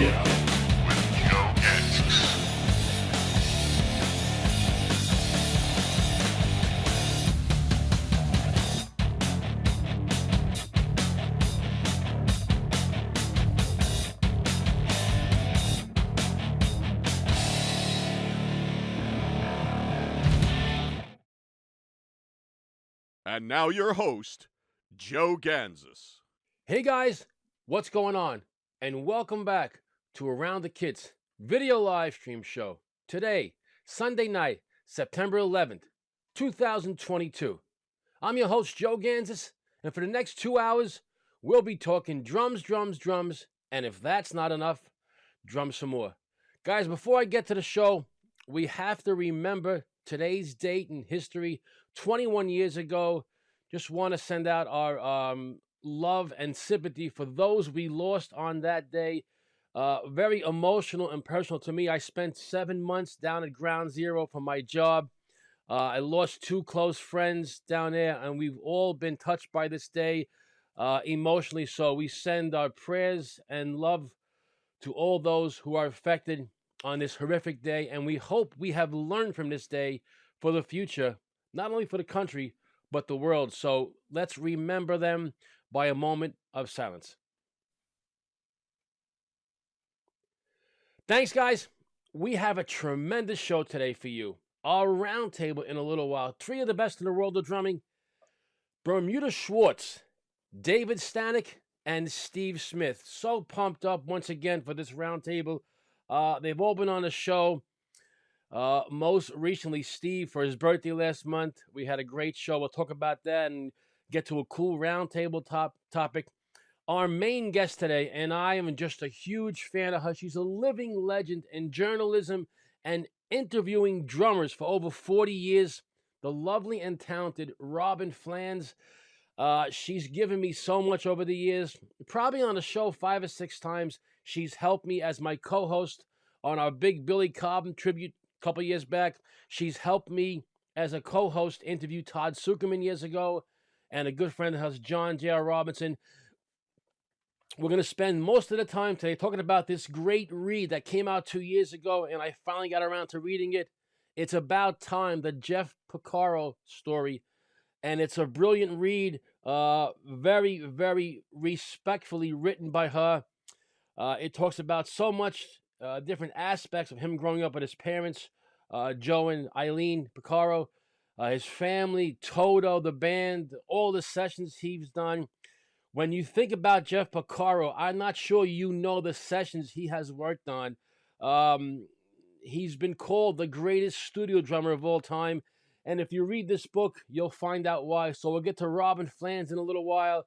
Yeah. with Joe Gansas. And now your host, Joe Gansas. Hey guys, what's going on? And welcome back to Around the Kids video live stream show. Today, Sunday night, September 11th, 2022. I'm your host, Joe Gansas, and for the next 2 hours, we'll be talking drums, and if that's not enough, drum some more. Guys, before I get to the show, we have to remember today's date in history, 21 years ago. Just want to send out our love and sympathy for those we lost on that day. Very emotional and personal to me. I spent 7 months down at Ground Zero for my job. I lost 2 close friends down there, and we've all been touched by this day emotionally. So we send our prayers and love to all those who are affected on this horrific day, and we hope we have learned from this day for the future, not only for the country, but the world. So let's remember them by a moment of silence. Thanks, guys. We have a tremendous show today for you. Our roundtable in a little while. 3 of the best in the world of drumming. Bermuda Schwartz, David Stanoch, and Steve Smith. So pumped up once again for this roundtable. They've all been on the show. Most recently, Steve, for his birthday last month. We had a great show. We'll talk about that and get to a cool roundtable topic. Our main guest today, and I am just a huge fan of her. She's a living legend in journalism and interviewing drummers for over 40 years. The lovely and talented Robyn Flans. She's given me so much over the years. Probably on the show 5 or 6 times. She's helped me as my co-host on our big Billy Cobham tribute a couple years back. She's helped me as a co-host interview Todd Sucherman years ago, and a good friend of hers, John J.R. Robinson. We're going to spend most of the time today talking about this great read that came out 2 years ago, and I finally got around to reading it. It's About Time, the Jeff Porcaro story, and it's a brilliant read, very, very respectfully written by her. It talks about so much different aspects of him growing up with his parents, Joe and Eileen Porcaro, his family, Toto, the band, all the sessions he's done. When you think about Jeff Porcaro, I'm not sure you know the sessions he has worked on. He's been called the greatest studio drummer of all time. And if you read this book, you'll find out why. So we'll get to Robyn Flans in a little while.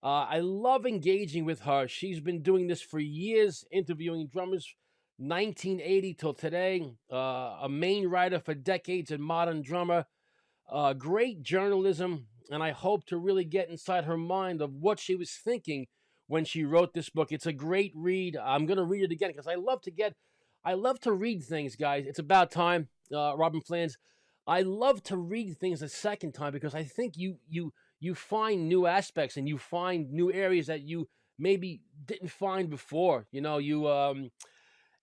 I love engaging with her. She's been doing this for years, interviewing drummers, 1980 till today. A main writer for decades and modern drummer. Great journalism. And I hope to really get inside her mind of what she was thinking when she wrote this book. It's a great read. I'm going to read it again because I love to read things, guys. It's About Time, Robyn Flans. I love to read things a second time because I think you find new aspects and you find new areas that you maybe didn't find before. You know,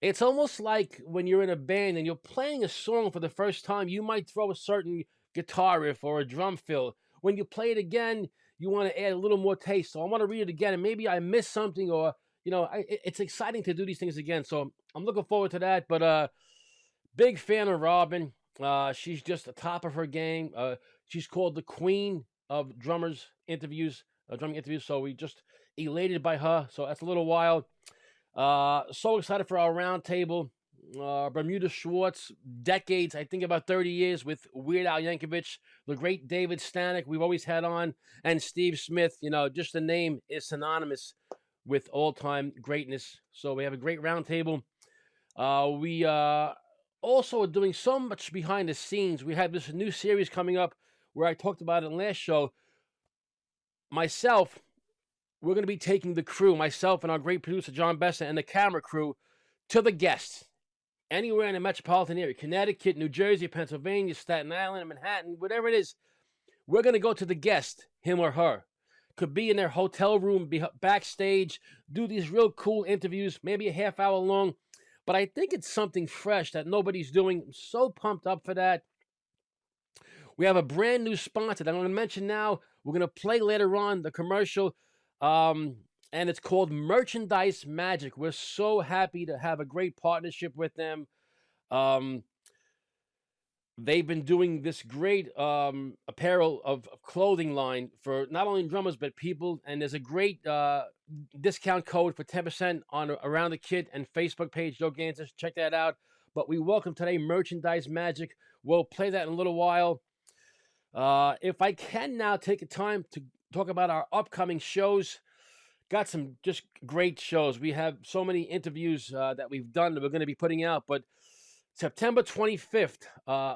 it's almost like when you're in a band and you're playing a song for the first time, you might throw a certain guitar riff or a drum fill. When you play it again, you want to add a little more taste. So I want to read it again, and maybe I missed something, or it's exciting to do these things again. So I'm looking forward to that. But big fan of Robyn. She's just the top of her game. She's called the queen of drumming interviews. So we just elated by her. So that's a little wild. So excited for our roundtable. Bermuda Schwartz, decades, I think about 30 years with Weird Al Yankovic, the great David Stanoch we've always had on, and Steve Smith. You know, just the name is synonymous with all-time greatness. So we have a great roundtable. We also are doing so much behind the scenes. We have this new series coming up where I talked about it last show. Myself, we're going to be taking the crew, myself and our great producer, John Besser, and the camera crew to the guests. Anywhere in the metropolitan area, Connecticut, New Jersey, Pennsylvania, Staten Island, Manhattan, whatever it is, we're going to go to the guest, him or her, could be in their hotel room, be backstage, do these real cool interviews, maybe a half hour long. But I think it's something fresh that nobody's doing. I'm so pumped up for that. We have a brand new sponsor that I'm going to mention now. We're going to play later on the commercial, and it's called Merchandise Magic. We're so happy to have a great partnership with them. They've been doing this great apparel of clothing line for not only drummers but people, and there's a great discount code for 10% on Around the Kid and Facebook page. Joe Gansas, check that out. But we welcome today Merchandise Magic. We'll play that in a little while. If I can now take a time to talk about our upcoming shows. Got some just great shows. We have so many interviews that we've done that we're going to be putting out. But September 25th,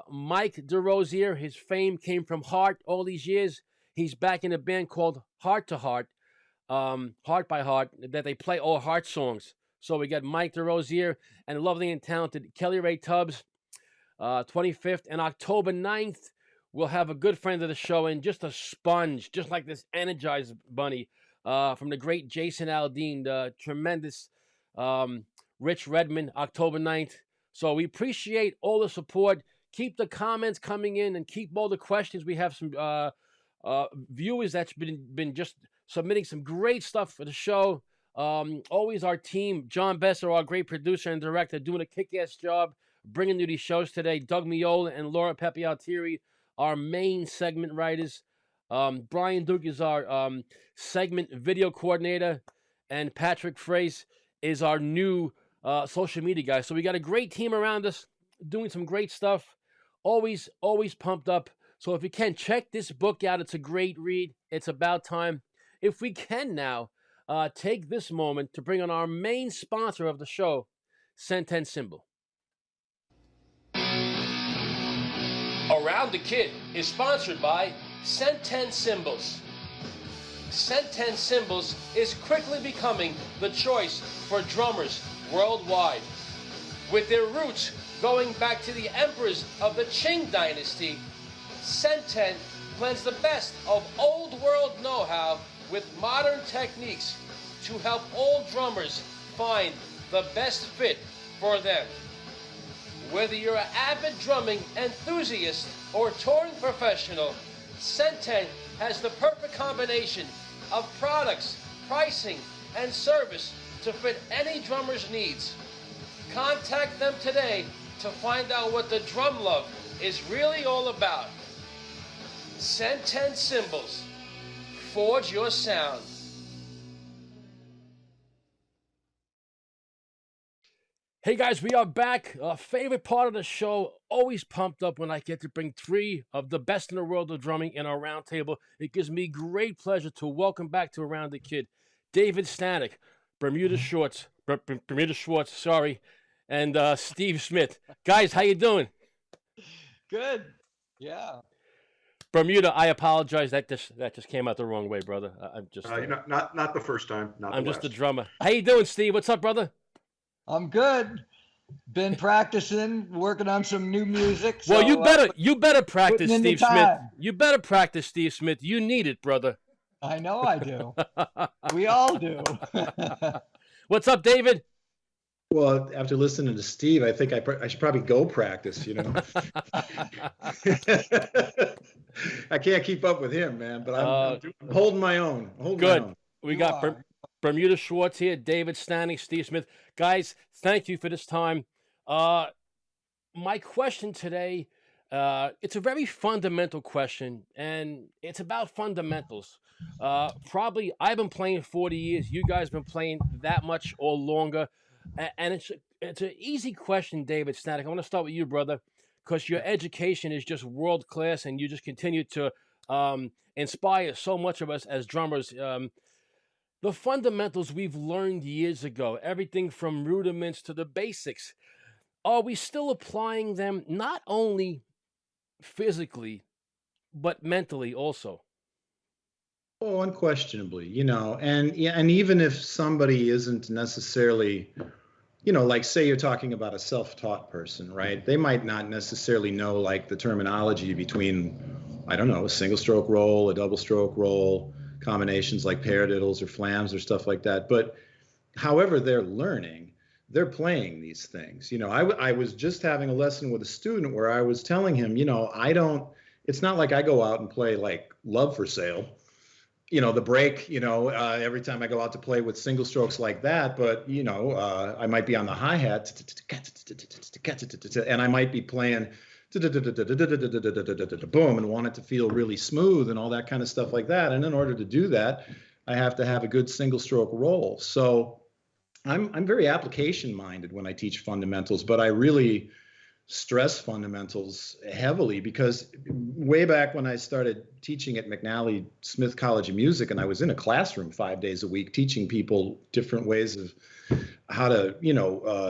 Mike DeRosier, his fame came from Heart all these years. He's back in a band called Heart to Heart, Heart by Heart, that they play all Heart songs. So we got Mike DeRosier and lovely and talented Kelly Ray Tubbs, 25th. And October 9th, we'll have a good friend of the show and just a sponge, just like this Energized Bunny, from the great Jason Aldean, the tremendous Rich Redmond, October 9th. So we appreciate all the support. Keep the comments coming in and keep all the questions. We have some viewers that's been just submitting some great stuff for the show. Always our team, John Besser, our great producer and director, doing a kick-ass job bringing you these shows today. Doug Miola and Laura Pepe-Altieri, our main segment writers. Brian Duke is our segment video coordinator, and Patrick Frace is our new social media guy. So we got a great team around us doing some great stuff. Always pumped up. So if you can, check this book out. It's a great read. It's about time. If we can now, take this moment to bring on our main sponsor of the show, Senten Symbol. Around the Kid is sponsored by Senten Symbols. Senten Symbols is quickly becoming the choice for drummers worldwide. With their roots going back to the emperors of the Qing dynasty, Senten blends the best of old world know-how with modern techniques to help all drummers find the best fit for them. Whether you're an avid drumming enthusiast or touring professional, Senten has the perfect combination of products, pricing, and service to fit any drummer's needs. Contact them today to find out what the drum love is really all about. Senten Symbols. Forge your sound. Hey guys, we are back. Favorite part of the show. Always pumped up when I get to bring three of the best in the world of drumming in our roundtable. It gives me great pleasure to welcome back to Around the Kid, David Stanoch, Bermuda Schwartz, and Steve Smith. Guys, how you doing? Good. Yeah. Bermuda, I apologize. That just came out the wrong way, brother. I'm just not the first time. I'm just a drummer. How you doing, Steve? What's up, brother? I'm good. Been practicing, working on some new music. Well, so, you better practice, Steve Smith. You better practice, Steve Smith. You need it, brother. I know I do. We all do. What's up, David? Well, after listening to Steve, I think I should probably go practice, you know. I can't keep up with him, man, but I'm holding my own. Good. We got Bermuda Schwartz here, David Stanoch, Steve Smith. Guys, thank you for this time. My question today, it's a very fundamental question, and it's about fundamentals. Probably I've been playing 40 years. You guys have been playing that much or longer. And it's an easy question, David Stanoch. I want to start with you, brother, because your education is just world class, and you just continue to inspire so much of us as drummers. The fundamentals we've learned years ago, everything from rudiments to the basics, are we still applying them not only physically, but mentally also? Oh, unquestionably, you know, and even if somebody isn't necessarily, you know, like say you're talking about a self-taught person, right? They might not necessarily know like the terminology between, I don't know, a single stroke roll, a double stroke roll, combinations like paradiddles or flams or stuff like that. But however they're learning, they're playing these things. I was just having a lesson with a student where I was telling him, it's not like I go out and play like Love for Sale, the break, every time I go out to play with single strokes like that. But, I might be on the hi-hat and I might be playing boom and want it to feel really smooth and all that kind of stuff like that. And in order to do that, I have to have a good single stroke roll. So I'm very application minded when I teach fundamentals, but I really stress fundamentals heavily because way back when I started teaching at McNally Smith College of Music, and I was in a classroom 5 days a week teaching people different ways of how to,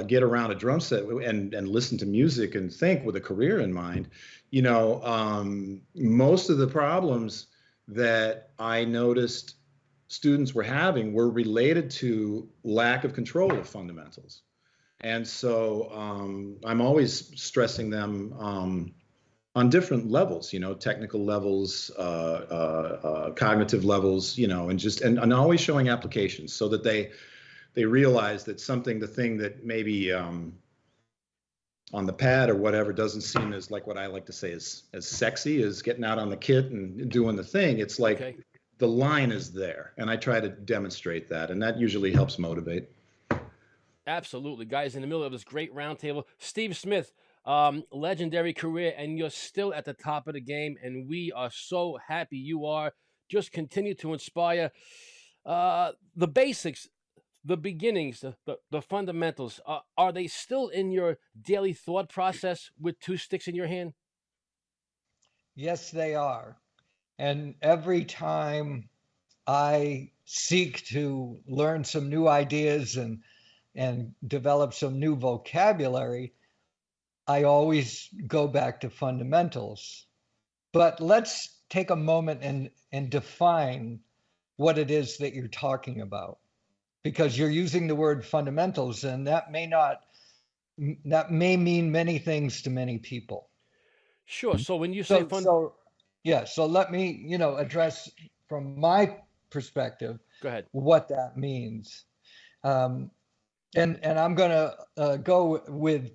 get around a drum set and listen to music and think with a career in mind. Most of the problems that I noticed students were having were related to lack of control of fundamentals. And so I'm always stressing them on different levels, technical levels, cognitive levels, and always showing applications so that they realize that the thing that maybe on the pad or whatever doesn't seem as like what I like to say as sexy as getting out on the kit and doing the thing. It's like the line is there, and I try to demonstrate that, and that usually helps motivate. Absolutely, guys. In the middle of this great roundtable, Steve Smith, legendary career, and you're still at the top of the game, and we are so happy you are. Just continue to inspire. The basics, the beginnings, the fundamentals, are they still in your daily thought process with two sticks in your hand? Yes, they are. And every time I seek to learn some new ideas and develop some new vocabulary, I always go back to fundamentals. But let's take a moment and define what it is that you're talking about, because you're using the word fundamentals, and that may mean many things to many people. Sure. So when you say so let me, address from my perspective, go ahead, what that means. And I'm going to go with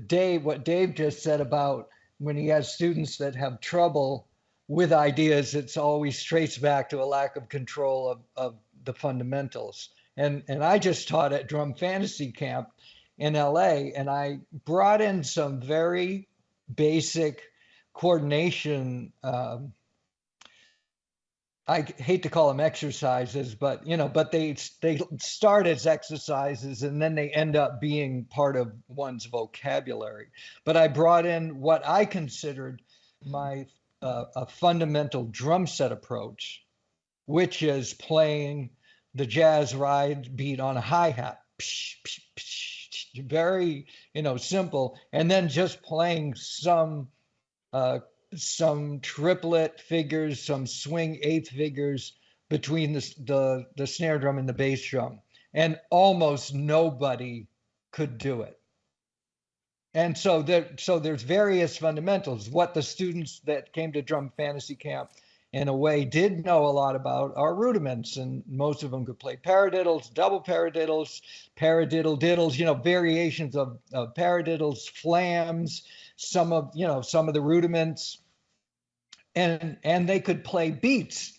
Dave, what Dave just said about when he has students that have trouble with ideas, it's always traced back to a lack of control of the fundamentals. And I just taught at Drum Fantasy Camp in LA, and I brought in some very basic coordination. I hate to call them exercises, but they start as exercises and then they end up being part of one's vocabulary. But I brought in what I considered my a fundamental drum set approach, which is playing the jazz ride beat on a hi-hat, very simple, and then just playing some triplet figures, some swing eighth figures between the snare drum and the bass drum, and almost nobody could do it. And so there's various fundamentals. What the students that came to Drum Fantasy Camp in a way did know a lot about are rudiments, and most of them could play paradiddles, double paradiddles, paradiddle diddles, variations of paradiddles, flams, some of the rudiments. And they could play beats.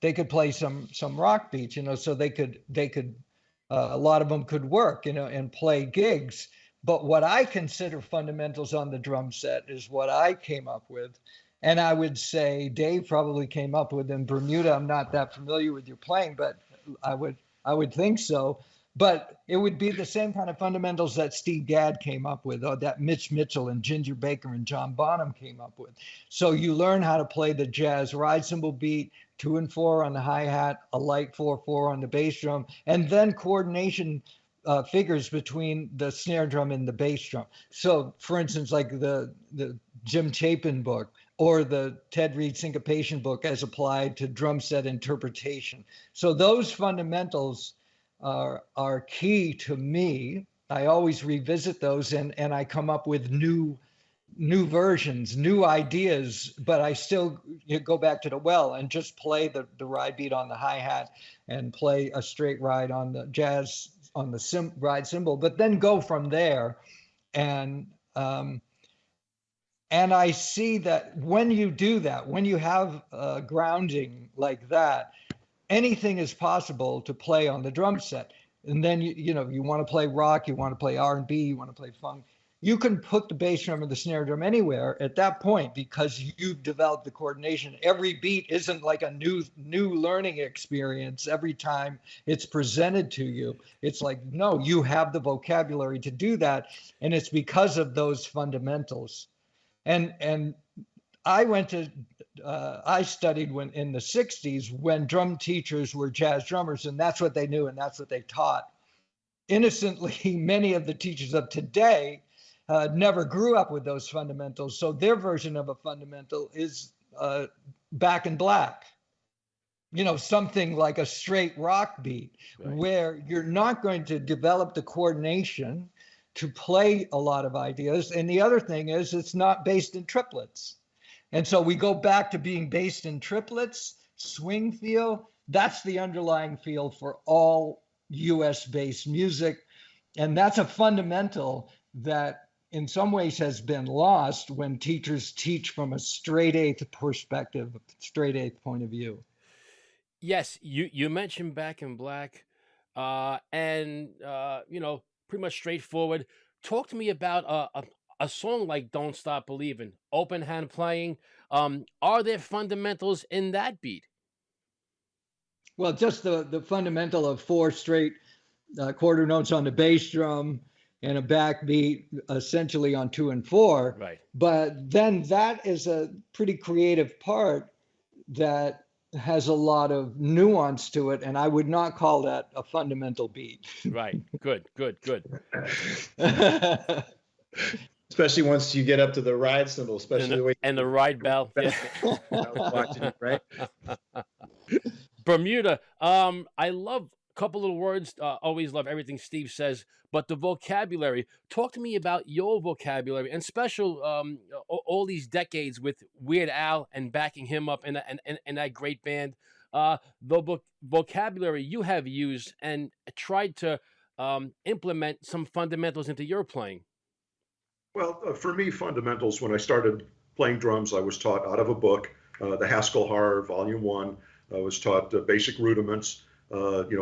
They could play some rock beats, so they could a lot of them could work, and play gigs. But what I consider fundamentals on the drum set is what I came up with. And I would say Dave probably came up with in Bermuda. I'm not that familiar with your playing, but I would think so. But it would be the same kind of fundamentals that Steve Gadd came up with, or that Mitch Mitchell and Ginger Baker and John Bonham came up with. So you learn how to play the jazz ride cymbal beat, 2 and 4 on the hi-hat, a light 4/4 on the bass drum, and then coordination figures between the snare drum and the bass drum. So for instance, like the Jim Chapin book, or the Ted Reed syncopation book as applied to drum set interpretation. So those fundamentals are key to me. I always revisit those, and I come up with new new versions, new ideas, but I still go back to the well and just play the ride beat on the hi-hat and play a straight ride on the jazz on the ride cymbal, but then go from there. And and I see that when you do that, when you have grounding like that, anything is possible to play on the drum set. And then you know, you want to play rock, you want to play R&B, you want to play funk. You can put the bass drum or the snare drum anywhere at that point because you've developed the coordination. Every beat isn't like a new learning experience every time it's presented to you. It's like, no, you have the vocabulary to do that, and it's because of those fundamentals. And I studied when in the 60s when drum teachers were jazz drummers, and that's what they knew and that's what they taught. Innocently, many of the teachers of today never grew up with those fundamentals. So their version of a fundamental is Back in Black. You know, something like a straight rock beat, right, where you're not going to develop the coordination to play a lot of ideas. And the other thing is it's not based in triplets. And so we go back to being based in triplets, swing feel. That's the underlying feel for all US based music. And that's a fundamental that in some ways has been lost when teachers teach from a straight eighth perspective, straight eighth point of view. Yes, you mentioned Back in Black, and you know, pretty much straightforward. Talk to me about a song like "Don't Stop Believing," open hand playing. Are there fundamentals in that beat? Well, just the fundamental of four straight quarter notes on the bass drum and a backbeat essentially on 2 and 4. Right. But then that is a pretty creative part that has a lot of nuance to it, and I would not call that a fundamental beat. Right. Good. Especially once you get up to the ride cymbal, especially the way and the ride bell. Yeah. I was watching it, right? Bermuda. I love a couple little words. Always love everything Steve says, but the vocabulary. Talk to me about your vocabulary and special. All these decades with Weird Al and backing him up and that great band. The vocabulary you have used and tried to implement some fundamentals into your playing. Well, for me, fundamentals, when I started playing drums, I was taught out of a book, the Haskell Harr, Volume 1. I was taught basic rudiments,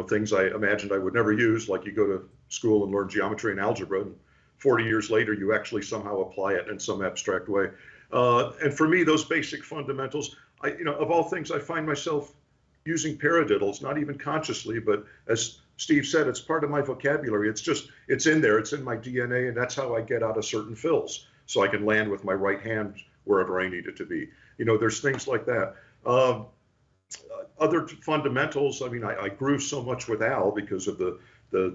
things I imagined I would never use, like you go to school and learn geometry and algebra, and 40 years later, you actually somehow apply it in some abstract way. And for me, those basic fundamentals, of all things, I find myself using paradiddles, not even consciously, but as Steve said, it's part of my vocabulary. It's in there, it's in my DNA, and that's how I get out of certain fills, so I can land with my right hand wherever I need it to be. There's things like that. Other fundamentals, I grew so much with Al because of the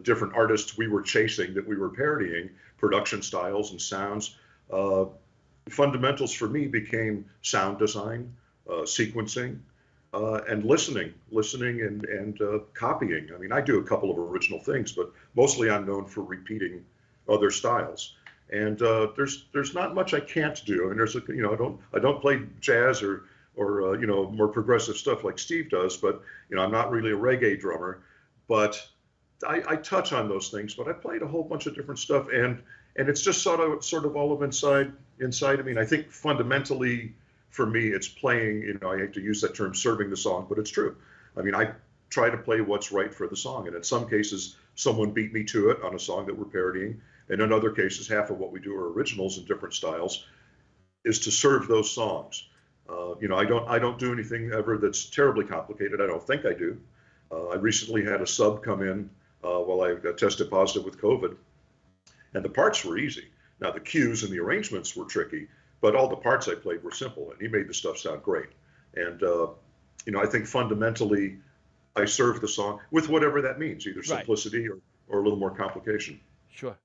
different artists we were chasing, that we were parodying, production styles and sounds. Fundamentals for me became sound design, sequencing, and listening and copying. I do a couple of original things, but mostly I'm known for repeating other styles. And there's not much I can't do. I don't play jazz or more progressive stuff like Steve does, but I'm not really a reggae drummer. But I touch on those things. But I played a whole bunch of different stuff, and it's just sort of all of inside. I think fundamentally, for me, it's playing, I hate to use that term, serving the song, but it's true. I try to play what's right for the song. And in some cases, someone beat me to it on a song that we're parodying. And in other cases, half of what we do are originals in different styles, is to serve those songs. I don't do anything ever that's terribly complicated. I don't think I do. I recently had a sub come in while I tested positive with COVID, and the parts were easy. Now, the cues and the arrangements were tricky, but all the parts I played were simple, and he made the stuff sound great. And, I think fundamentally I serve the song with whatever that means, either simplicity or a little more complication. Sure.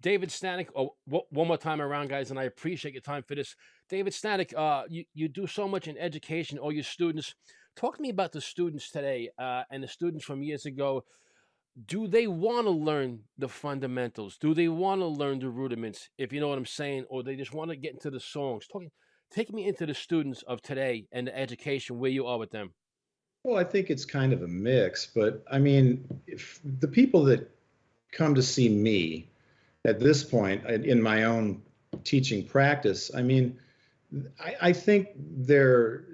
David Stanoch, one more time around, guys, and I appreciate your time for this. David Stanoch, you do so much in education, all your students. Talk to me about the students today and the students from years ago. do they want to learn the fundamentals? Do they want to learn the rudiments, if you know what I'm saying, or they just want to get into the songs? Take me into the students of today and the education where you are with them. Well, I think it's kind of a mix, but I mean, if the people that come to see me at this point in my own teaching practice, I mean, I think they're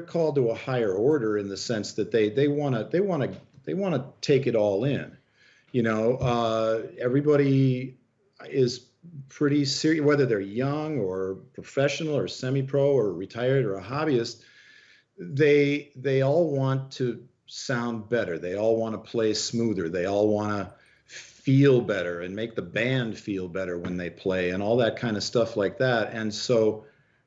called to a higher order in the sense that they want to take it all in. Everybody is pretty serious, whether they're young or professional or semi-pro or retired or a hobbyist. They all want to sound better. They all want to play smoother. They all want to feel better and make the band feel better when they play and all that kind of stuff like that. And so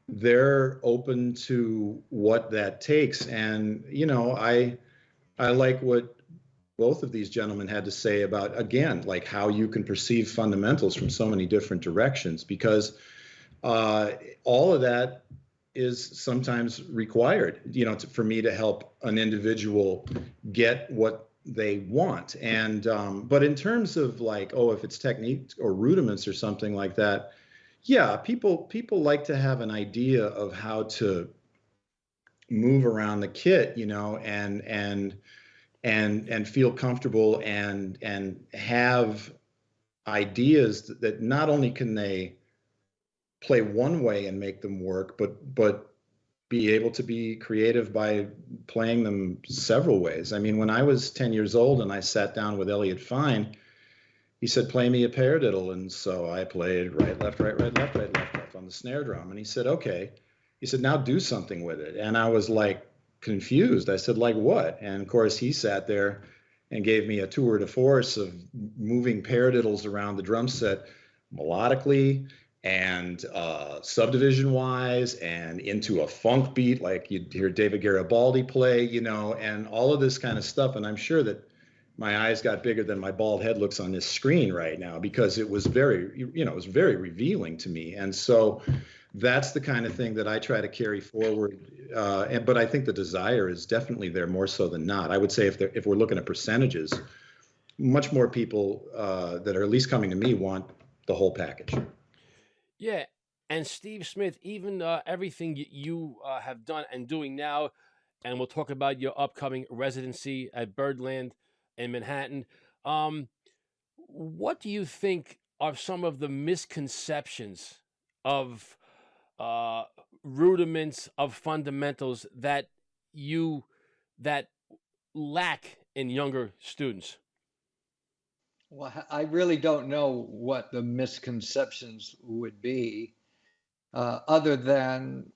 they're open to what that takes. And, I like what both of these gentlemen had to say about, again, like how you can perceive fundamentals from so many different directions, because all of that is sometimes required, for me to help an individual get what they want. And but in terms of like, if it's technique or rudiments or something like that, yeah, people like to have an idea of how to move around the kit, and feel comfortable and have ideas that not only can they play one way and make them work, but be able to be creative by playing them several ways. I mean, when I was 10 years old and I sat down with Elliot Fine, he said, play me a paradiddle. And so I played right, left, right, left, left on the snare drum. And he said, okay. He said, now do something with it. And I was like confused. I said, like what? And of course he sat there and gave me a tour de force of moving paradiddles around the drum set melodically and subdivision wise and into a funk beat, like you'd hear David Garibaldi play, and all of this kind of stuff. And I'm sure that my eyes got bigger than my bald head looks on this screen right now, because it was very revealing to me. And so that's the kind of thing that I try to carry forward. But I think the desire is definitely there more so than not. I would say if we're looking at percentages, much more people that are at least coming to me want the whole package. Yeah, and Steve Smith, even everything you have done and doing now, and we'll talk about your upcoming residency at Birdland in Manhattan. What do you think are some of the misconceptions of rudiments, of fundamentals that lack in younger students? Well, I really don't know what the misconceptions would be, other than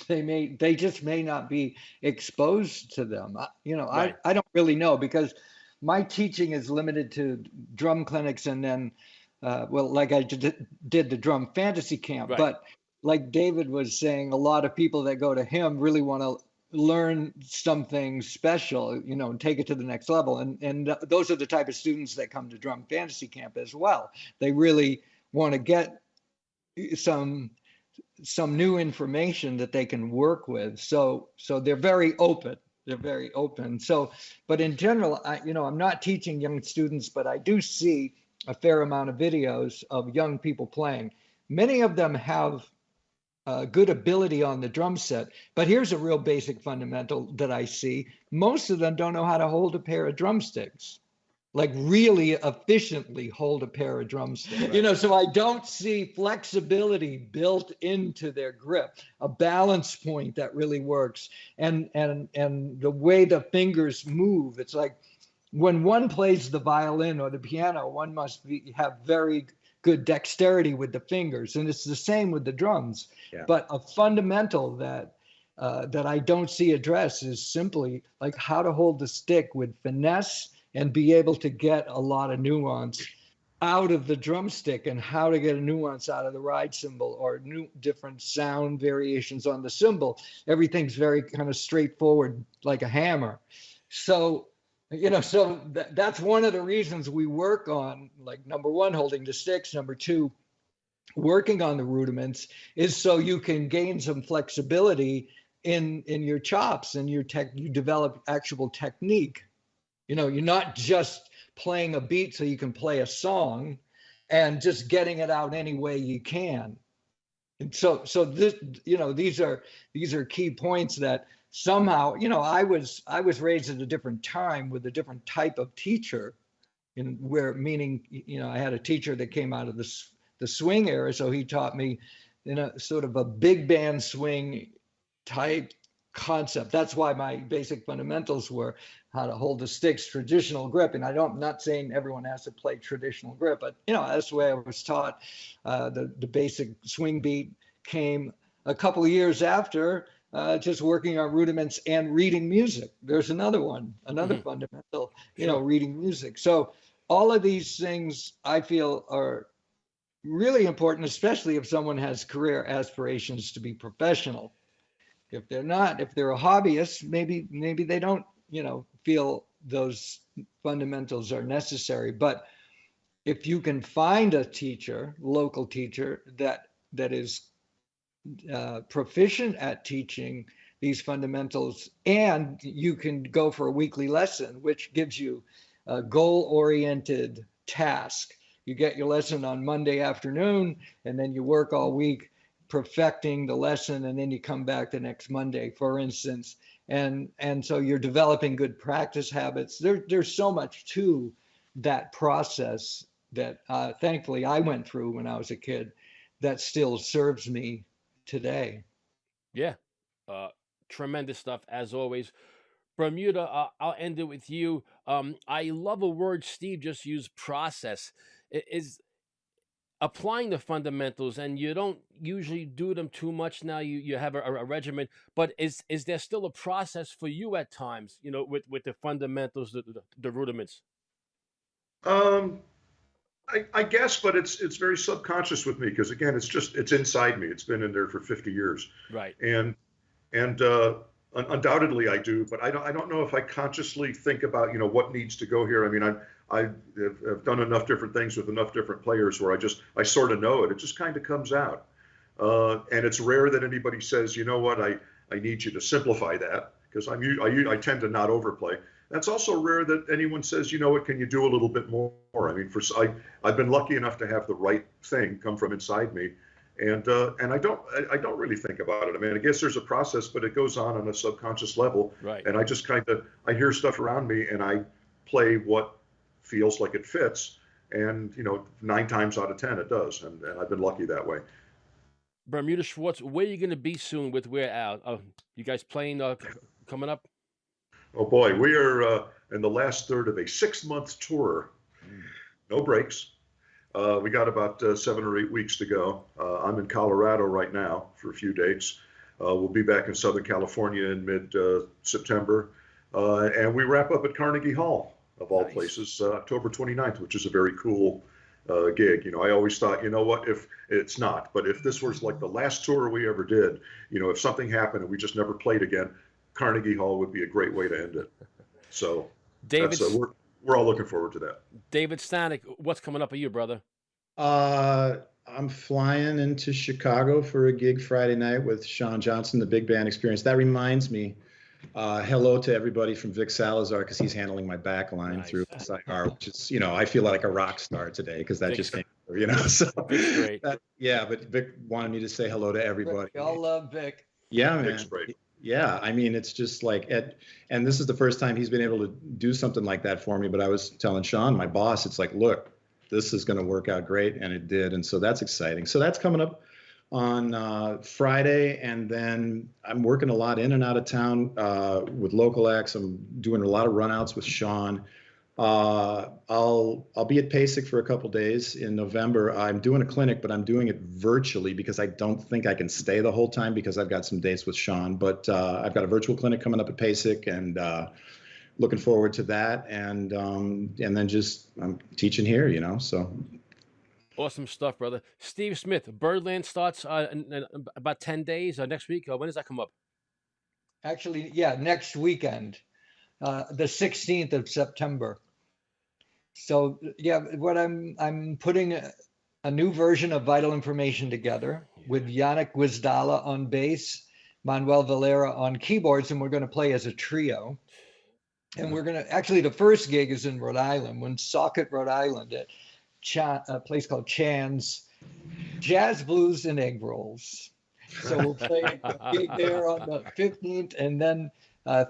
they just may not be exposed to them. Right. I don't really know, because my teaching is limited to drum clinics, and then like I did the drum fantasy camp. Right. But like David was saying, a lot of people that go to him really want to learn something special, and take it to the next level. And those are the type of students that come to drum fantasy camp as well. They really want to get some new information that they can work with. So they're very open. So, but in general, I'm not teaching young students, but I do see a fair amount of videos of young people playing. Many of them have good ability on the drum set, but here's a real basic fundamental that I see. Most of them don't know how to hold a pair of drumsticks, like really efficiently hold a pair of drumsticks. Right. So I don't see flexibility built into their grip, a balance point that really works, and the way the fingers move. It's like when one plays the violin or the piano, one must have very good dexterity with the fingers, and it's the same with the drums. Yeah. But a fundamental that I don't see addressed is simply like how to hold the stick with finesse and be able to get a lot of nuance out of the drumstick, and how to get a nuance out of the ride cymbal or different sound variations on the cymbal. Everything's very kind of straightforward, like a hammer. So that's one of the reasons we work on, like, number one, holding the sticks. Number two, working on the rudiments, is so you can gain some flexibility in your chops and you develop actual technique. You're not just playing a beat so you can play a song and just getting it out any way you can. And so this, these are key points that somehow, I was raised at a different time with a different type of teacher, meaning I had a teacher that came out of the swing era, so he taught me in a sort of a big band swing type concept. That's why my basic fundamentals were how to hold the sticks, traditional grip. And I'm not saying everyone has to play traditional grip, but that's the way I was taught. The basic swing beat came a couple of years after, just working on rudiments and reading music. There's another fundamental, reading music. So all of these things I feel are really important, especially if someone has career aspirations to be professional. If they're not, if they're a hobbyist, maybe they don't, feel those fundamentals are necessary. But if you can find a teacher, local teacher that is proficient at teaching these fundamentals, and you can go for a weekly lesson, which gives you a goal-oriented task. You get your lesson on Monday afternoon, and then you work all week perfecting the lesson, and then you come back the next Monday, for instance. And so you're developing good practice habits. There's so much to that process that thankfully I went through when I was a kid that still serves me today. Yeah. Tremendous stuff as always. Bermuda, I'll end it with you. I love a word Steve just used, process. Is applying the fundamentals, and you don't usually do them too much now. You have a regimen, but is there still a process for you at times, with the fundamentals, the rudiments? I guess, but it's very subconscious with me because again, it's inside me. It's been in there for 50 years. Right. And undoubtedly I do, but I don't know if I consciously think about what needs to go here. I mean, I've done enough different things with enough different players where I sort of know it. It just kind of comes out. And it's rare that anybody says, you know what, I need you to simplify that, because I tend to not overplay. That's also rare that anyone says, you know what, can you do a little bit more? I mean, I've been lucky enough to have the right thing come from inside me. And I don't really think about it. I mean, I guess there's a process, but it goes on a subconscious level. Right. And I just I hear stuff around me and I play what feels like it fits. And, 9 times out of 10, it does. And I've been lucky that way. Bermuda Schwartz, where are you going to be soon with We're Out? You guys playing coming up? Oh, boy. We are in the last third of a 6-month tour. No breaks. We got about 7 or 8 weeks to go. I'm in Colorado right now for a few dates. We'll be back in Southern California in mid-September. And we wrap up at Carnegie Hall, of all places, October 29th, which is a very cool gig. I always thought, if it's not, but if this was like the last tour we ever did, if something happened and we just never played again, Carnegie Hall would be a great way to end it. So David, we're all looking forward to that. David Stanoch, what's coming up for you, brother? I'm flying into Chicago for a gig Friday night with Sean Johnson, the Big Band Experience. That reminds me, hello to everybody from Vic Salazar, because he's handling my back line through SIR, which is, I feel like a rock star today because that just came through, So Vic's great. But Vic wanted me to say hello to everybody. We all love Vic. Yeah, man. Vic's great. Yeah, I mean, it's just like, and this is the first time he's been able to do something like that for me. But I was telling Sean, my boss, it's like, look, this is going to work out great, and it did. And so that's exciting. So that's coming up on Friday, and then I'm working a lot in and out of town with local acts. I'm doing a lot of runouts with Sean. I'll be at PASIC for a couple days in November. I'm doing a clinic, but I'm doing it virtually because I don't think I can stay the whole time because I've got some dates with Sean. But I've got a virtual clinic coming up at PASIC, and looking forward to that. And then just I'm teaching here, so. Awesome stuff, brother. Steve Smith, Birdland starts in about 10 days next week. When does that come up? Actually, yeah, next weekend, the 16th of September. So yeah, what I'm putting a new version of Vital Information together with Yannick Guizdala on bass, Manuel Valera on keyboards, and we're going to play as a trio. And we're going to, actually, the first gig is in Rhode Island, Woonsocket, Rhode Island, at a place called Chan's Jazz, Blues, and Egg Rolls. So we'll play a gig there on the 15th, and then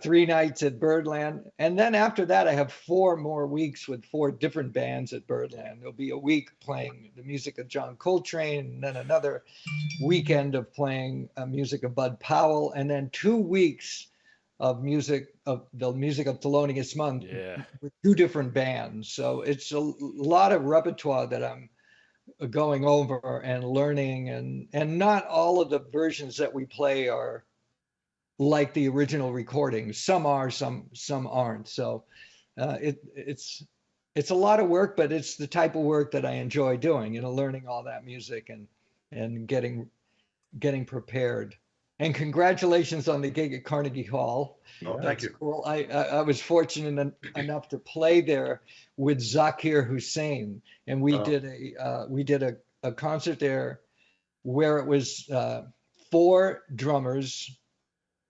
3 nights at Birdland. And then after that, I have 4 more weeks with 4 different bands at Birdland. There'll be a week playing the music of John Coltrane, and then another weekend of playing music of Bud Powell, and then 2 weeks of the music of Thelonious Monk with 2 different bands. So it's a lot of repertoire that I'm going over and learning, and not all of the versions that we play are like the original recordings. Some are, some aren't. So it's a lot of work, but it's the type of work that I enjoy doing, learning all that music and getting prepared. And congratulations on the gig at Carnegie Hall. Oh, That's thank you. cool. I was fortunate enough to play there with Zakir Hussain, and we did a concert there where it was 4 drummers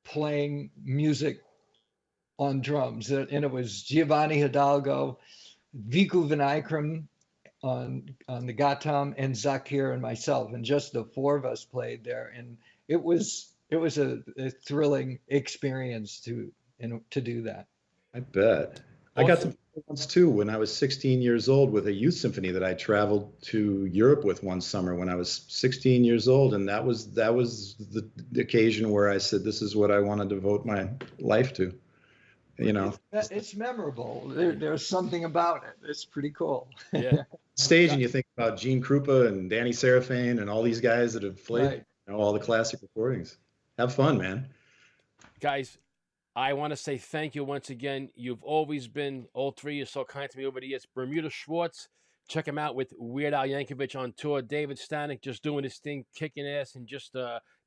playing music on drums, and it was Giovanni Hidalgo, Viku Vinayakram on the gatam, and Zakir and myself, and just the 4 of us played there, and it was a thrilling experience to do that. I bet. I got to play once too when I was 16 years old with a youth symphony that I traveled to Europe with one summer when I was 16 years old, and that was the occasion where I said, this is what I want to devote my life to. It's memorable. There's something about it. It's pretty cool. Yeah. Stage, and you think about Gene Krupa and Danny Serafine and all these guys that have played, Right. all the classic recordings. Have fun, man. Guys, I want to say thank you once again. You've always been, all 3 of you, so kind to me over the years. Bermuda Schwartz, check him out with Weird Al Yankovic on tour. David Stanoch just doing his thing, kicking ass and just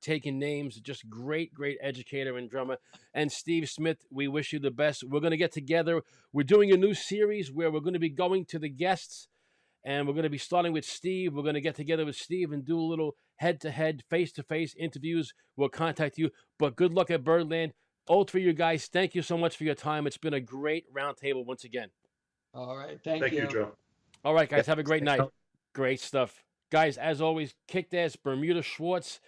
taking names. Just great educator and drummer. And Steve Smith, we wish you the best. We're going to get together. We're doing a new series where we're going to be going to the guests, and we're going to be starting with Steve. We're going to get together with Steve and do a little head-to-head, face-to-face interviews. We'll contact you. But good luck at Birdland. All 3 of you guys, thank you so much for your time. It's been a great roundtable once again. All right. Thank Thank you, Joe. All right, guys, have a great night. Great stuff. Guys, as always, kicked ass Bermuda Schwartz,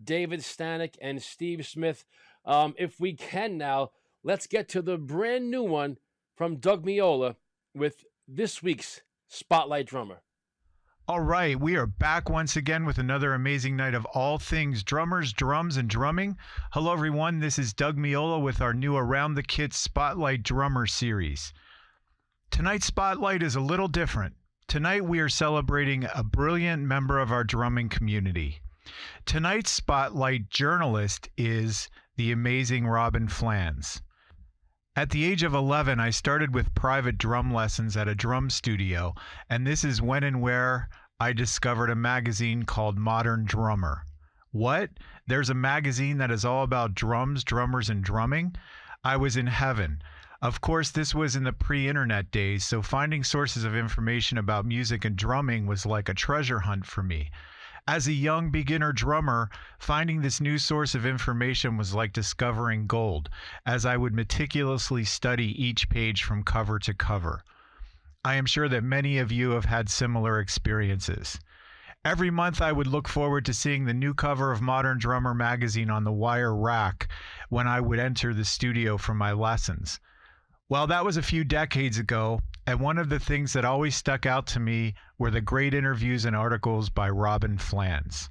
David Stanoch, and Steve Smith. If we can now, let's get to the brand new one from Doug Miola with this week's Spotlight Drummer. All right, we are back once again with another amazing night of all things drummers, drums, and drumming. Hello, everyone. This is Doug Miola with our new Around the Kit Spotlight Drummer series. Tonight's Spotlight is a little different. Tonight, we are celebrating a brilliant member of our drumming community. Tonight's Spotlight journalist is the amazing Robyn Flans. At the age of 11, I started with private drum lessons at a drum studio, and this is when and where I discovered a magazine called Modern Drummer. What? There's a magazine that is all about drums, drummers, and drumming? I was in heaven. Of course, this was in the pre-internet days, so finding sources of information about music and drumming was like a treasure hunt for me. As a young beginner drummer, finding this new source of information was like discovering gold, as I would meticulously study each page from cover to cover. I am sure that many of you have had similar experiences. Every month I would look forward to seeing the new cover of Modern Drummer magazine on the wire rack when I would enter the studio for my lessons. Well, that was a few decades ago, and one of the things that always stuck out to me were the great interviews and articles by Robyn Flans.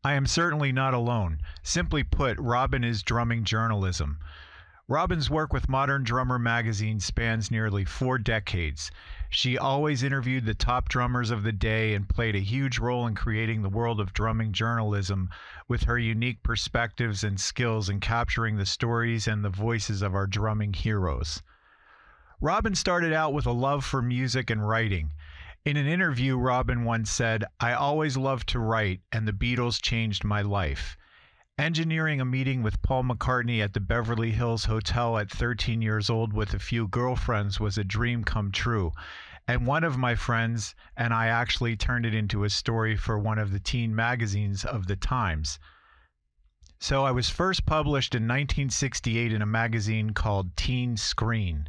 I am certainly not alone. Simply put, Robyn is drumming journalism. Robyn's work with Modern Drummer magazine spans nearly 4 decades. She always interviewed the top drummers of the day and played a huge role in creating the world of drumming journalism with her unique perspectives and skills in capturing the stories and the voices of our drumming heroes. Robyn started out with a love for music and writing. In an interview, Robyn once said, "I always loved to write, and the Beatles changed my life." Engineering a meeting with Paul McCartney at the Beverly Hills Hotel at 13 years old with a few girlfriends was a dream come true. And one of my friends and I actually turned it into a story for one of the teen magazines of the times. So I was first published in 1968 in a magazine called Teen Screen.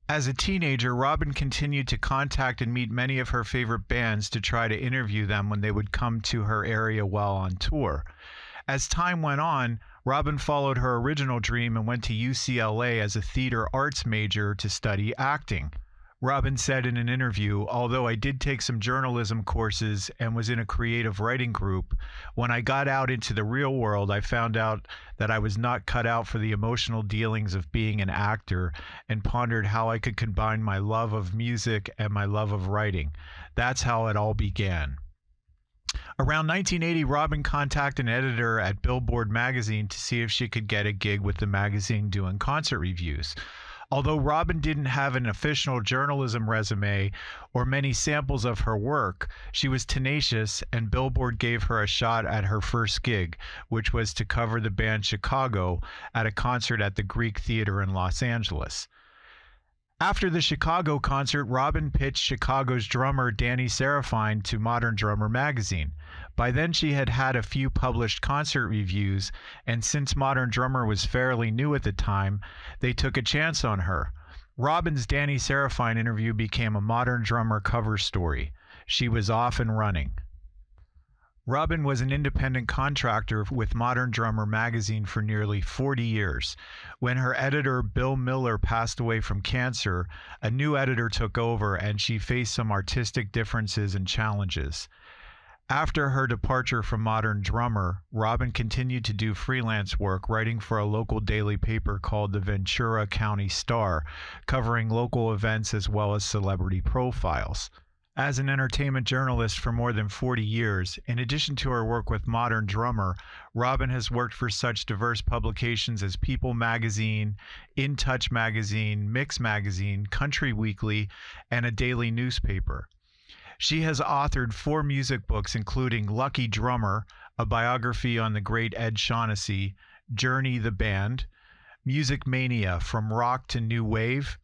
As a teenager, Robyn continued to contact and meet many of her favorite bands to try to interview them when they would come to her area while on tour. As time went on, Robyn followed her original dream and went to UCLA as a theater arts major to study acting. Robyn said in an interview, "Although I did take some journalism courses and was in a creative writing group, when I got out into the real world, I found out that I was not cut out for the emotional dealings of being an actor and pondered how I could combine my love of music and my love of writing. That's how it all began." Around 1980, Robyn contacted an editor at Billboard magazine to see if she could get a gig with the magazine doing concert reviews. Although Robyn didn't have an official journalism resume or many samples of her work, she was tenacious, and Billboard gave her a shot at her first gig, which was to cover the band Chicago at a concert at the Greek Theater in Los Angeles. After the Chicago concert, Robyn pitched Chicago's drummer Danny Serafine to Modern Drummer magazine. By then, she had had a few published concert reviews, and since Modern Drummer was fairly new at the time, they took a chance on her. Robyn's Danny Serafine interview became a Modern Drummer cover story. She was off and running. Robyn was an independent contractor with Modern Drummer magazine for nearly 40 years. When her editor, Bill Miller, passed away from cancer, a new editor took over, and she faced some artistic differences and challenges. After her departure from Modern Drummer, Robyn continued to do freelance work, writing for a local daily paper called the Ventura County Star, covering local events as well as celebrity profiles. As an entertainment journalist for more than 40 years, in addition to her work with Modern Drummer, Robyn has worked for such diverse publications as People Magazine, In Touch Magazine, Mix Magazine, Country Weekly, and a daily newspaper. She has authored 4 music books, including Lucky Drummer, a biography on the great Ed Shaughnessy, Journey the Band, Music Mania, From Rock to New Wave,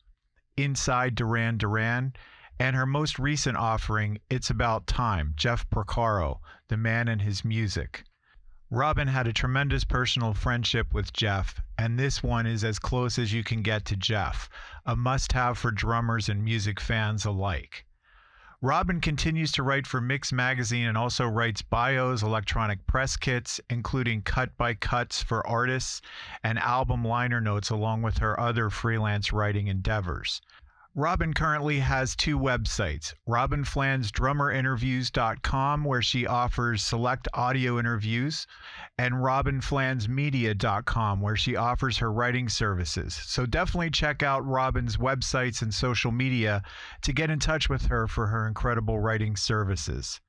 Inside Duran Duran, and her most recent offering, It's About Time, Jeff Porcaro, the man and his music. Robyn had a tremendous personal friendship with Jeff, and this one is as close as you can get to Jeff, a must-have for drummers and music fans alike. Robyn continues to write for Mix Magazine and also writes bios, electronic press kits, including cut-by-cuts for artists, and album liner notes along with her other freelance writing endeavors. Robyn currently has 2 websites, robynflansdrummerinterviews.com, where she offers select audio interviews, and robynflansmedia.com, where she offers her writing services. So definitely check out Robyn's websites and social media to get in touch with her for her incredible writing services.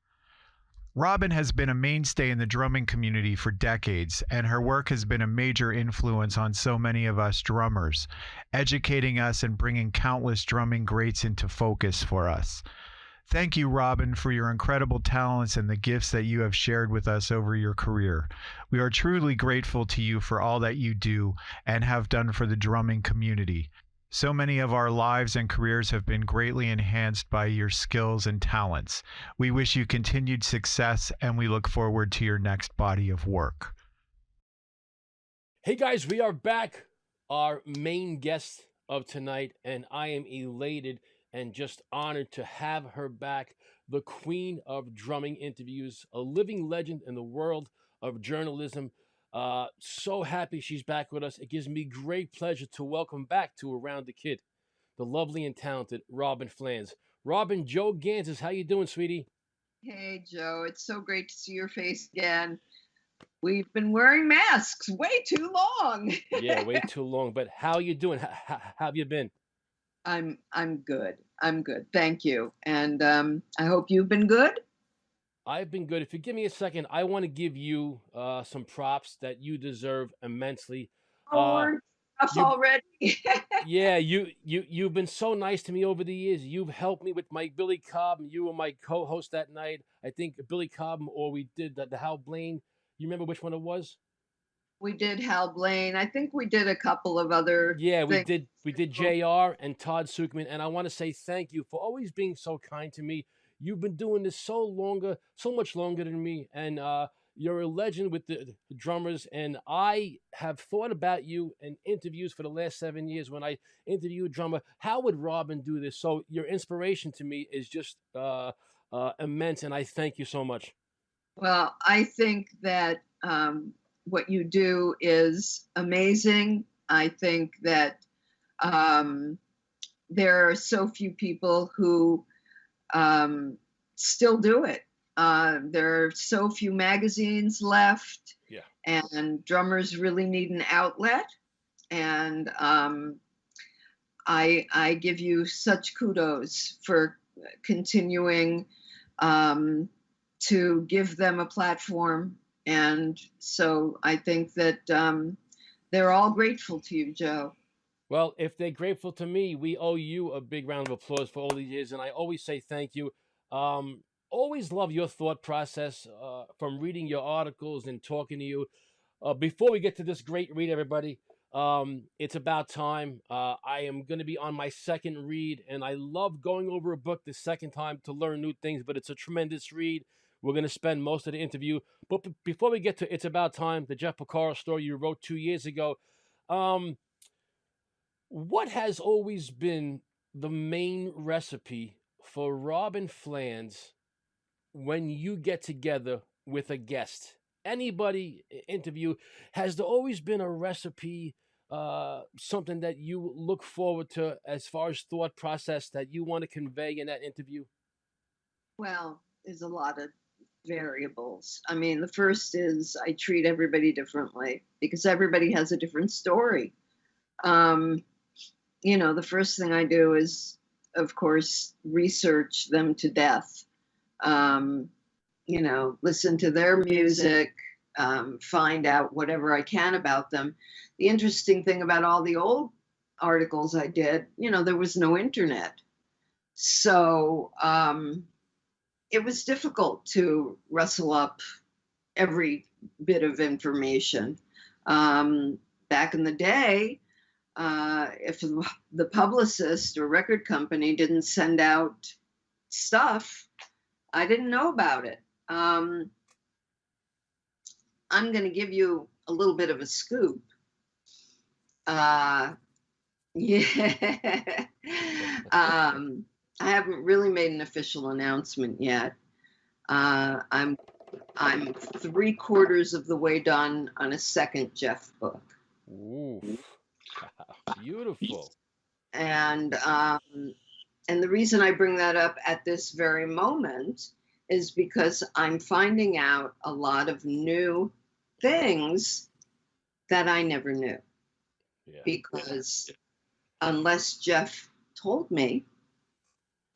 Robyn has been a mainstay in the drumming community for decades, and her work has been a major influence on so many of us drummers, educating us and bringing countless drumming greats into focus for us. Thank you, Robyn, for your incredible talents and the gifts that you have shared with us over your career. We are truly grateful to you for all that you do and have done for the drumming community. So many of our lives and careers have been greatly enhanced by your skills and talents. We wish you continued success, and we look forward to your next body of work. Hey guys, we are back. Our main guest of tonight, and I am elated and just honored to have her back, the queen of drumming interviews, a living legend in the world of journalism. So happy she's back with us. It gives me great pleasure to welcome back to Around the Kid, the lovely and talented Robyn Flans. Robyn, Joe Gansas, how you doing, sweetie? Hey, Joe. It's so great to see your face again. We've been wearing masks way too long. Yeah, way too long. But how you doing? How have you been? I'm good. I'm good. Thank you. And I hope you've been good. I've been good. If you give me a second, I want to give you some props that you deserve immensely. We're off already. Yeah, you've been so nice to me over the years. You've helped me with my Billy Cobb. You were my co-host that night. I think Billy Cobb, or we did the Hal Blaine. You remember which one it was? We did Hal Blaine. I think we did a couple of other. Yeah, things. we did JR and Todd Suchman, and I want to say thank you for always being so kind to me. You've been doing this so much longer than me, and You're a legend with the drummers, and I have thought about you in interviews for the last 7 years. When I interview a drummer, how would Robyn do this? So your inspiration to me is just immense, and I thank you so much. Well, I think that what you do is amazing. I think that there are so few people who still do it. There are so few magazines left, Yeah. and drummers really need an outlet. And I give you such kudos for continuing to give them a platform. And so I think that they're all grateful to you, Joe. Well, if they're grateful to me, we owe you a big round of applause for all these years. And I always say thank you. Um, Always love your thought process from reading your articles and talking to you. Before we get to this great read, everybody, it's about time. I am going to be on my second read, and I love going over a book the second time to learn new things, but it's a tremendous read. We're going to spend most of the interview. But before we get to It's About Time, the Jeff Porcaro story you wrote 2 years ago, um, what has always been the main recipe for Robyn Flans when you get together with a guest? Anybody interview, has there always been a recipe, something that you look forward to as far as thought process that you want to convey in that interview? Well, there's a lot of variables. I mean, the first is I treat everybody differently because everybody has a different story. The first thing I do is, of course, research them to death. Listen to their music, find out whatever I can about them. The interesting thing about all the old articles I did, there was no internet. So it was difficult to rustle up every bit of information. Back in the day, if the publicist or record company didn't send out stuff, I didn't know about it. I'm going to give you a little bit of a scoop. Yeah. I haven't really made an official announcement yet. I'm 3/4 of the way done on a second Jeff book. Ooh, beautiful. And the reason I bring that up at this very moment is because I'm finding out a lot of new things that I never knew. Yeah. Because unless Jeff told me,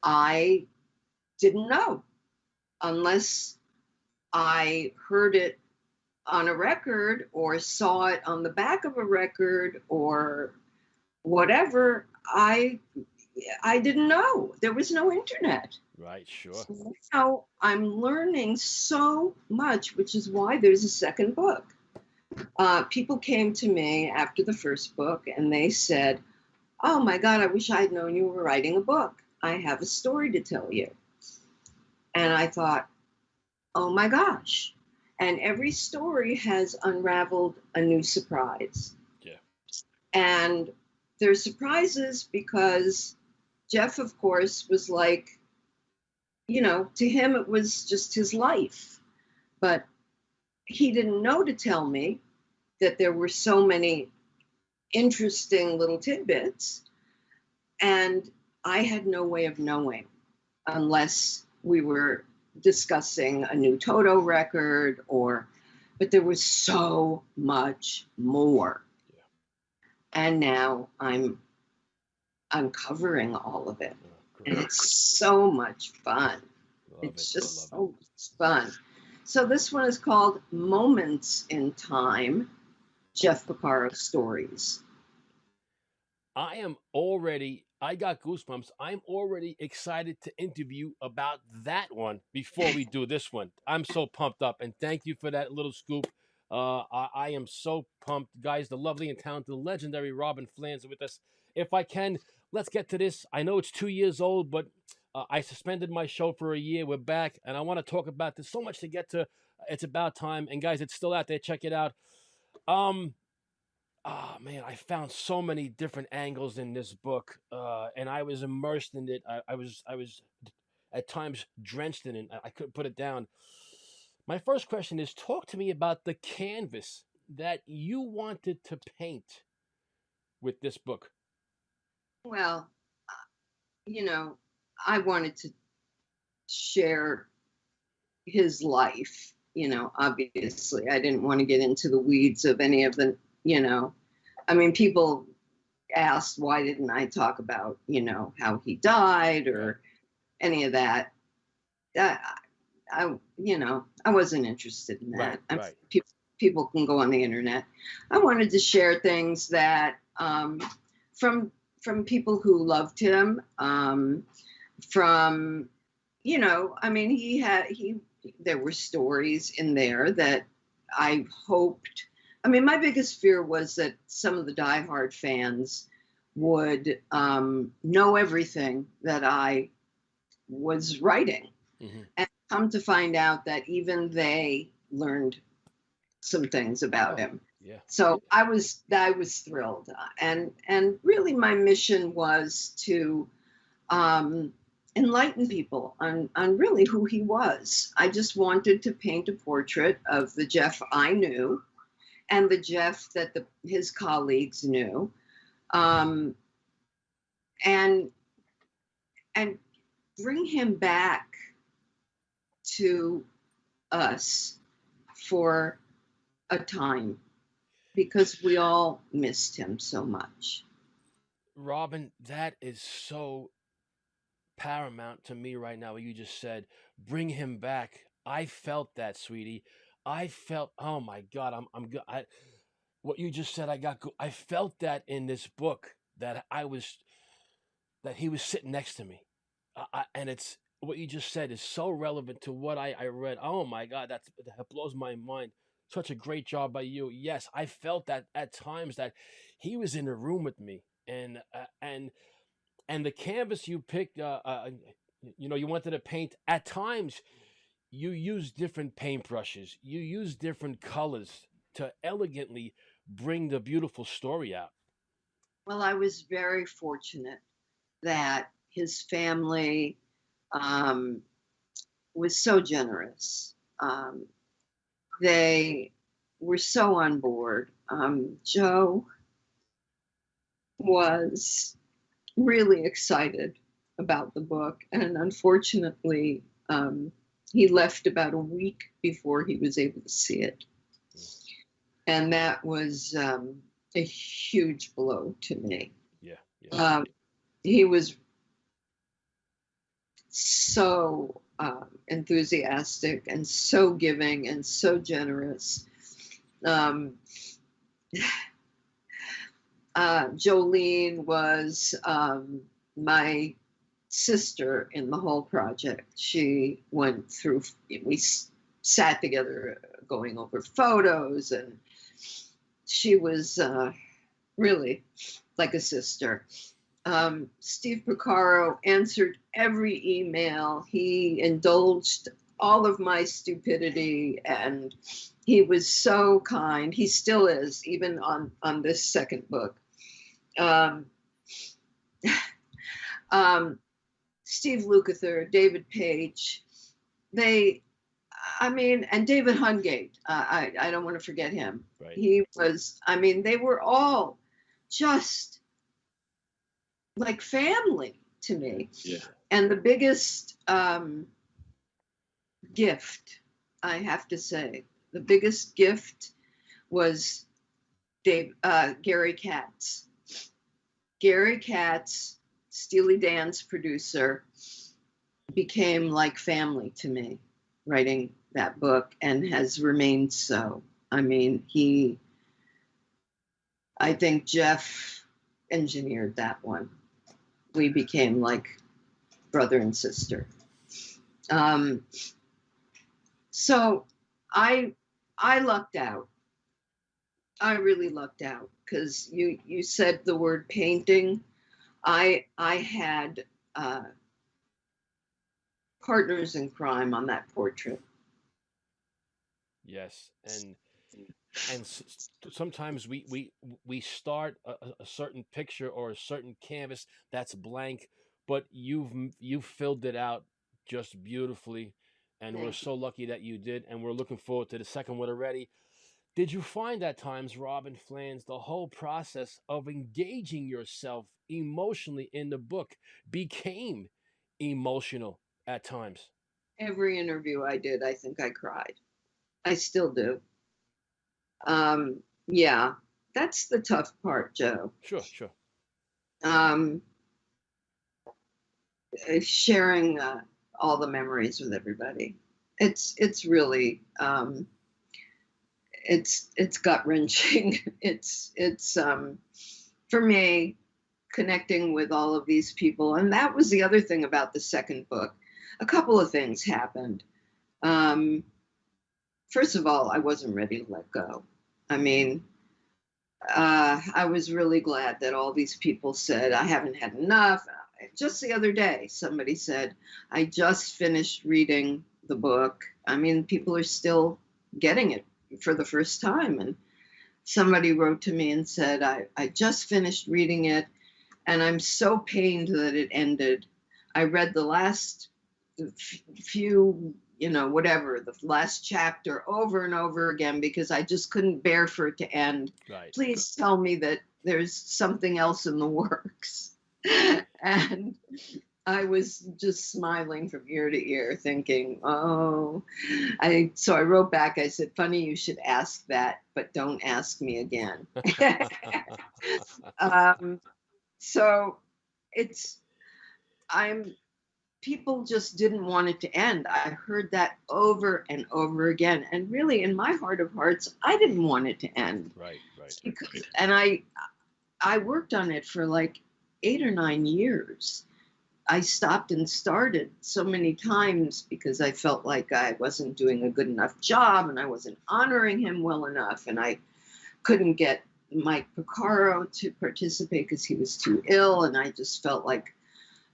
I didn't know. Unless I heard it on a record or saw it on the back of a record or whatever, I didn't know. There was no internet. Right, sure. So now I'm learning so much, which is why there's a second book. People came to me after the first book and they said, "Oh my God, I wish I had known you were writing a book. I have a story to tell you." And I thought, oh my gosh. And every story has unraveled a new surprise. Yeah. And they're surprises because Jeff, of course, was like, to him, it was just his life. But he didn't know to tell me that there were so many interesting little tidbits. And I had no way of knowing unless we were discussing a new Toto record but there was so much more. Yeah. And now I'm uncovering all of it. Oh, and it's so much fun. It's just so much fun. So this one is called Moments in Time, Jeff Porcaro Stories. I got goosebumps. I'm already excited to interview about that one before we do this one. I'm so pumped up, and thank you for that little scoop. I am so pumped. Guys, the lovely and talented, legendary Robyn Flans with us. If I can, let's get to this. I know it's 2 years old, but I suspended my show for a year. We're back, and I want to talk about this. So much to get to. It's about time. And guys, it's still out there. Check it out. Oh man, I found so many different angles in this book, and I was immersed in it. I was at times drenched in it. I couldn't put it down. My first question is: talk to me about the canvas that you wanted to paint with this book. Well, you know, I wanted to share his life. Obviously, I didn't want to get into the weeds of any of the, I mean, people asked why didn't I talk about, how he died or any of that. I wasn't interested in that. Right. People can go on the internet. I wanted to share things that from people who loved him, from I mean, there were stories in there that I hoped. I mean, my biggest fear was that some of the diehard fans would know everything that I was writing, and come to find out that even they learned some things about him. Yeah. So I was thrilled, and really my mission was to enlighten people on really who he was. I just wanted to paint a portrait of the Jeff I knew and the Jeff that his colleagues knew, and bring him back to us for a time, because we all missed him so much. Robyn, that is so paramount to me right now. What you just said, bring him back. I felt that, sweetie. I felt, oh my God, I'm good. What you just said, I felt that in this book that that he was sitting next to me. And it's what you just said is so relevant to what I read. Oh my God, that blows my mind. Such a great job by you. Yes, I felt that at times that he was in the room with me, and the canvas you picked. You wanted to paint. At times, you use different paintbrushes. You use different colors to elegantly bring the beautiful story out. Well, I was very fortunate that his family was so generous. They were so on board. Joe was really excited about the book, and unfortunately, he left about a week before he was able to see it. And that was a huge blow to me. Yeah. He was so enthusiastic and so giving and so generous. Jolene was my sister in the whole project. She went through, we sat together going over photos, and she was really like a sister. Steve Porcaro answered every email. He indulged all of my stupidity, and he was so kind. He still is, even on this second book. Steve Lukather, David Page, and David Hungate. I don't want to forget him. Right. He was, they were all just like family to me. Yeah. And the biggest gift, I have to say, the biggest gift was Gary Katz. Gary Katz, Steely Dan's producer, became like family to me writing that book, and has remained so. I think Jeff engineered that one. We became like brother and sister. So I lucked out. I really lucked out, because you said the word painting. I had partners in crime on that portrait. Yes, and sometimes we start a certain picture or a certain canvas that's blank, but you've filled it out just beautifully, and we're Thank you. so lucky that you did, and we're looking forward to the second one already. Did you find at times, Robyn Flans, the whole process of engaging yourself emotionally in the book became emotional at times? Every interview I did, I think I cried. I still do. Yeah, that's the tough part, Joe. Sure, sure. Um, Sharing all the memories with everybody. It's really it's gut wrenching. It's for me, connecting with all of these people, and that was the other thing about the second book. A couple of things happened. Um, First of all, I wasn't ready to let go. I mean, I was really glad that all these people said, I haven't had enough. Just the other day, somebody said, I just finished reading the book. I mean, people are still getting it for the first time. And somebody wrote to me and said, I just finished reading it, and I'm so pained that it ended. I read the last few, whatever, the last chapter over and over again because I just couldn't bear for it to end. Right. Please tell me that there's something else in the works. And I was just smiling from ear to ear, thinking, oh, so I wrote back, I said, funny you should ask that, but don't ask me again. So it's, people just didn't want it to end. I heard that over and over again. And really, in my heart of hearts, I didn't want it to end. Right, right. And I worked on it for like 8 or 9 years. I stopped and started so many times because I felt like I wasn't doing a good enough job and I wasn't honoring him well enough. And I couldn't get Mike Porcaro to participate because he was too ill. And I just felt like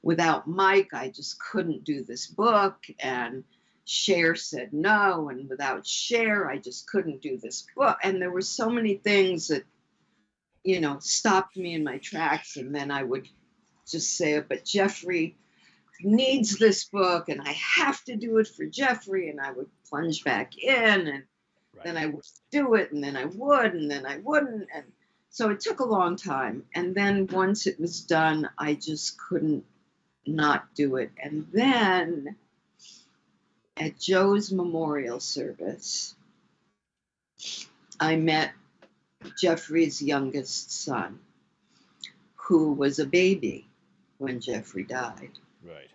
without Mike, I just couldn't do this book. And Cher said no. And without Cher, I just couldn't do this book. And there were so many things that, stopped me in my tracks. And then I would just say, but Jeffrey needs this book and I have to do it for Jeffrey. And I would plunge back in and then I would do it and then I would and then I wouldn't. And so it took a long time. And then once it was done, I just couldn't not do it. And then at Joe's memorial service, I met Jeffrey's youngest son, who was a baby when Jeffrey died. Right.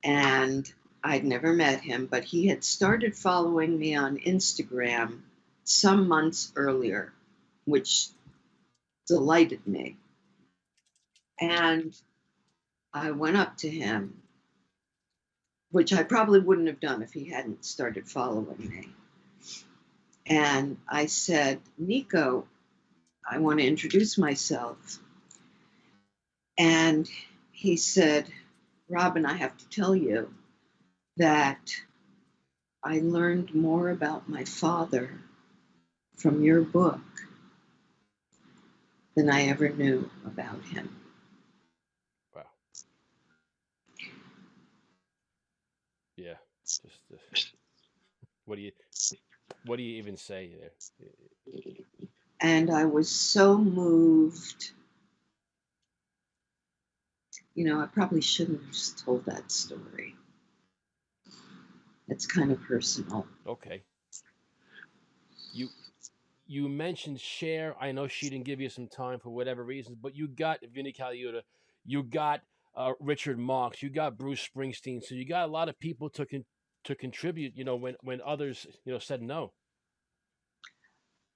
And I'd never met him, but he had started following me on Instagram some months earlier, which delighted me. And I went up to him, which I probably wouldn't have done if he hadn't started following me. And I said, Nico, I want to introduce myself. And he said, Robyn, I have to tell you that I learned more about my father from your book than I ever knew about him. Wow. Yeah. What do you even say there? And I was so moved. I probably shouldn't have just told that story. It's kind of personal. Okay. You mentioned Cher. I know she didn't give you some time for whatever reasons, but you got Vinnie Colaiuta, you got Richard Marx, you got Bruce Springsteen. So you got a lot of people to contribute. When others said no.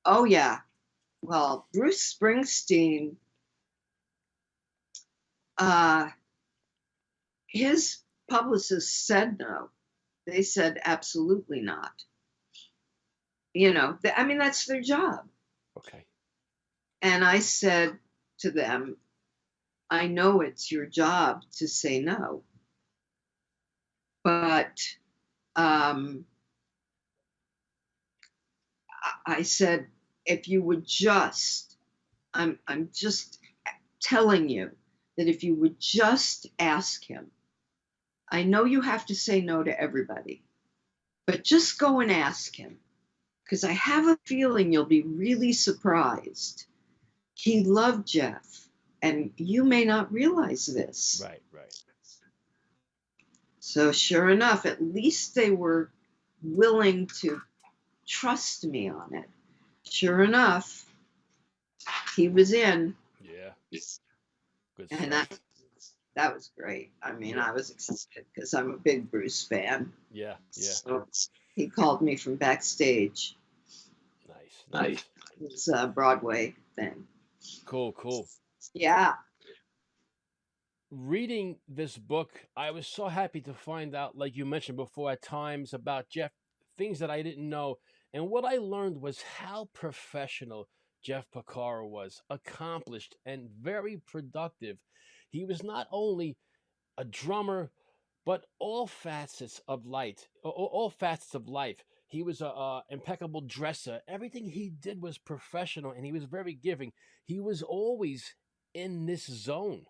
Oh yeah. Well, Bruce Springsteen, his publicist said no. They said absolutely not. That's their job. Okay. And I said to them, I know it's your job to say no, but I said, if you would just, I'm just telling you that if you would just ask him, I know you have to say no to everybody, but just go and ask him, because I have a feeling you'll be really surprised. He loved Jeff, and you may not realize this. Right, right. So sure enough, at least they were willing to trust me on it. Sure enough, he was in. Yeah. Good And stuff. that was great. I mean, Yeah. I was excited because I'm a big Bruce fan. Yeah, yeah. So he called me from backstage. Nice. It was a Broadway thing. Cool. Yeah. Reading this book, I was so happy to find out, like you mentioned before, at times about Jeff, things that I didn't know. And what I learned was how professional Jeff Porcaro was, accomplished and very productive. He was not only a drummer, but all facets of all facets of life. He was a impeccable dresser. Everything he did was professional, and he was very giving. He was always in this zone.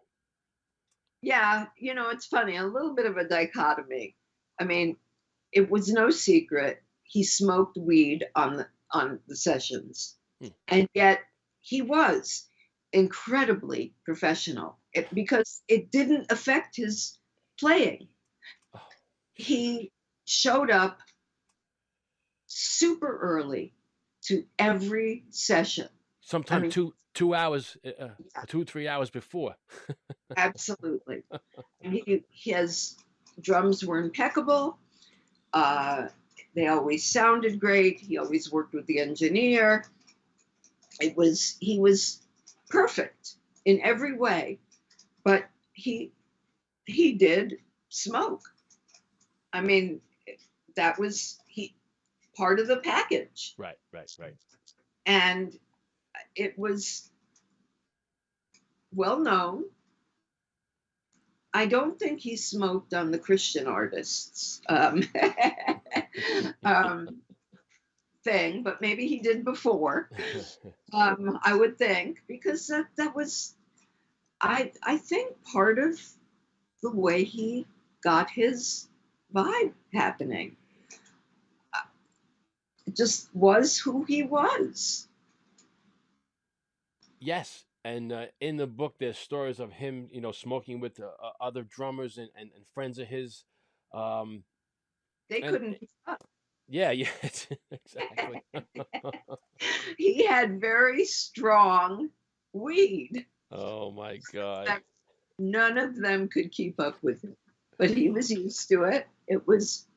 Yeah. It's funny, a little bit of a dichotomy. I mean, it was no secret he smoked weed on the sessions. And yet he was incredibly professional because it didn't affect his playing. He showed up super early to every session. Sometimes 2 hours, 2-3 hours before. Absolutely. And his drums were impeccable. They always sounded great. He always worked with the engineer. He was perfect in every way, but he did smoke. I mean, that was part of the package. Right. And it was well known. I don't think he smoked on the Christian artists thing, but maybe he did before. I would think, because that was, I think, part of the way he got his vibe happening. It just was who he was. Yes. And in the book, there's stories of him, smoking with other drummers and friends of his. They couldn't keep up. Yeah, exactly. He had very strong weed. Oh my God. None of them could keep up with him, but he was used to it. It was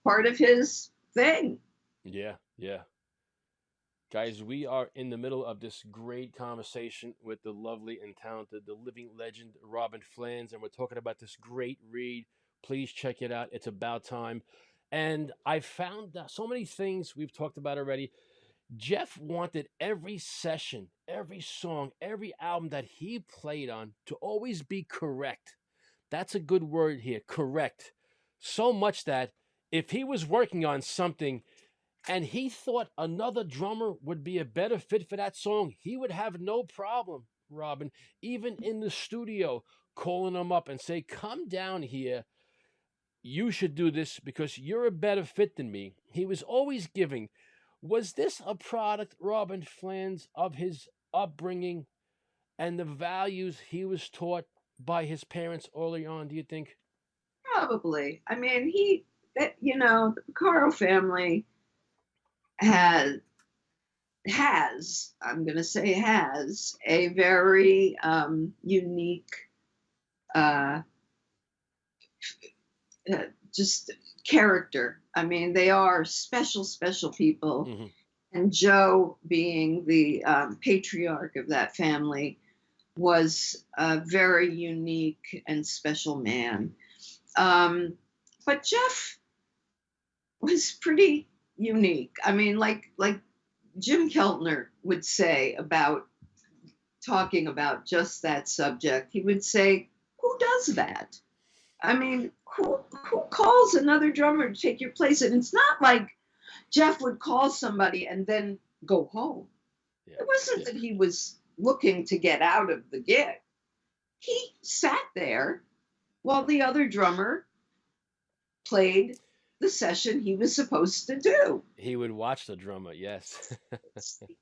part of his thing. Yeah. Guys, we are in the middle of this great conversation with the lovely and talented, the living legend, Robyn Flans, and we're talking about this great read. Please check it out. It's about time. And I found out so many things we've talked about already. Jeff wanted every session, every song, every album that he played on to always be correct. That's a good word here, correct. So much that if he was working on something and he thought another drummer would be a better fit for that song, he would have no problem, Robyn, even in the studio, calling him up and say, come down here. You should do this because you're a better fit than me. He was always giving. Was this a product, Robyn Flans, of his upbringing and the values he was taught by his parents early on, do you think? Probably. I mean, the Porcaro family has, I'm going to say has, a very unique just character. I mean, they are special people. Mm-hmm. And Joe, being the patriarch of that family, was a very unique and special man. But Jeff was pretty unique. I mean, like Jim Keltner would say about talking about just that subject, he would say, who does that? I mean, who calls another drummer to take your place? And it's not like Jeff would call somebody and then go home. Yeah. It wasn't that he was looking to get out of the gig. He sat there while the other drummer played the session he was supposed to do. He would watch the drummer. Yes.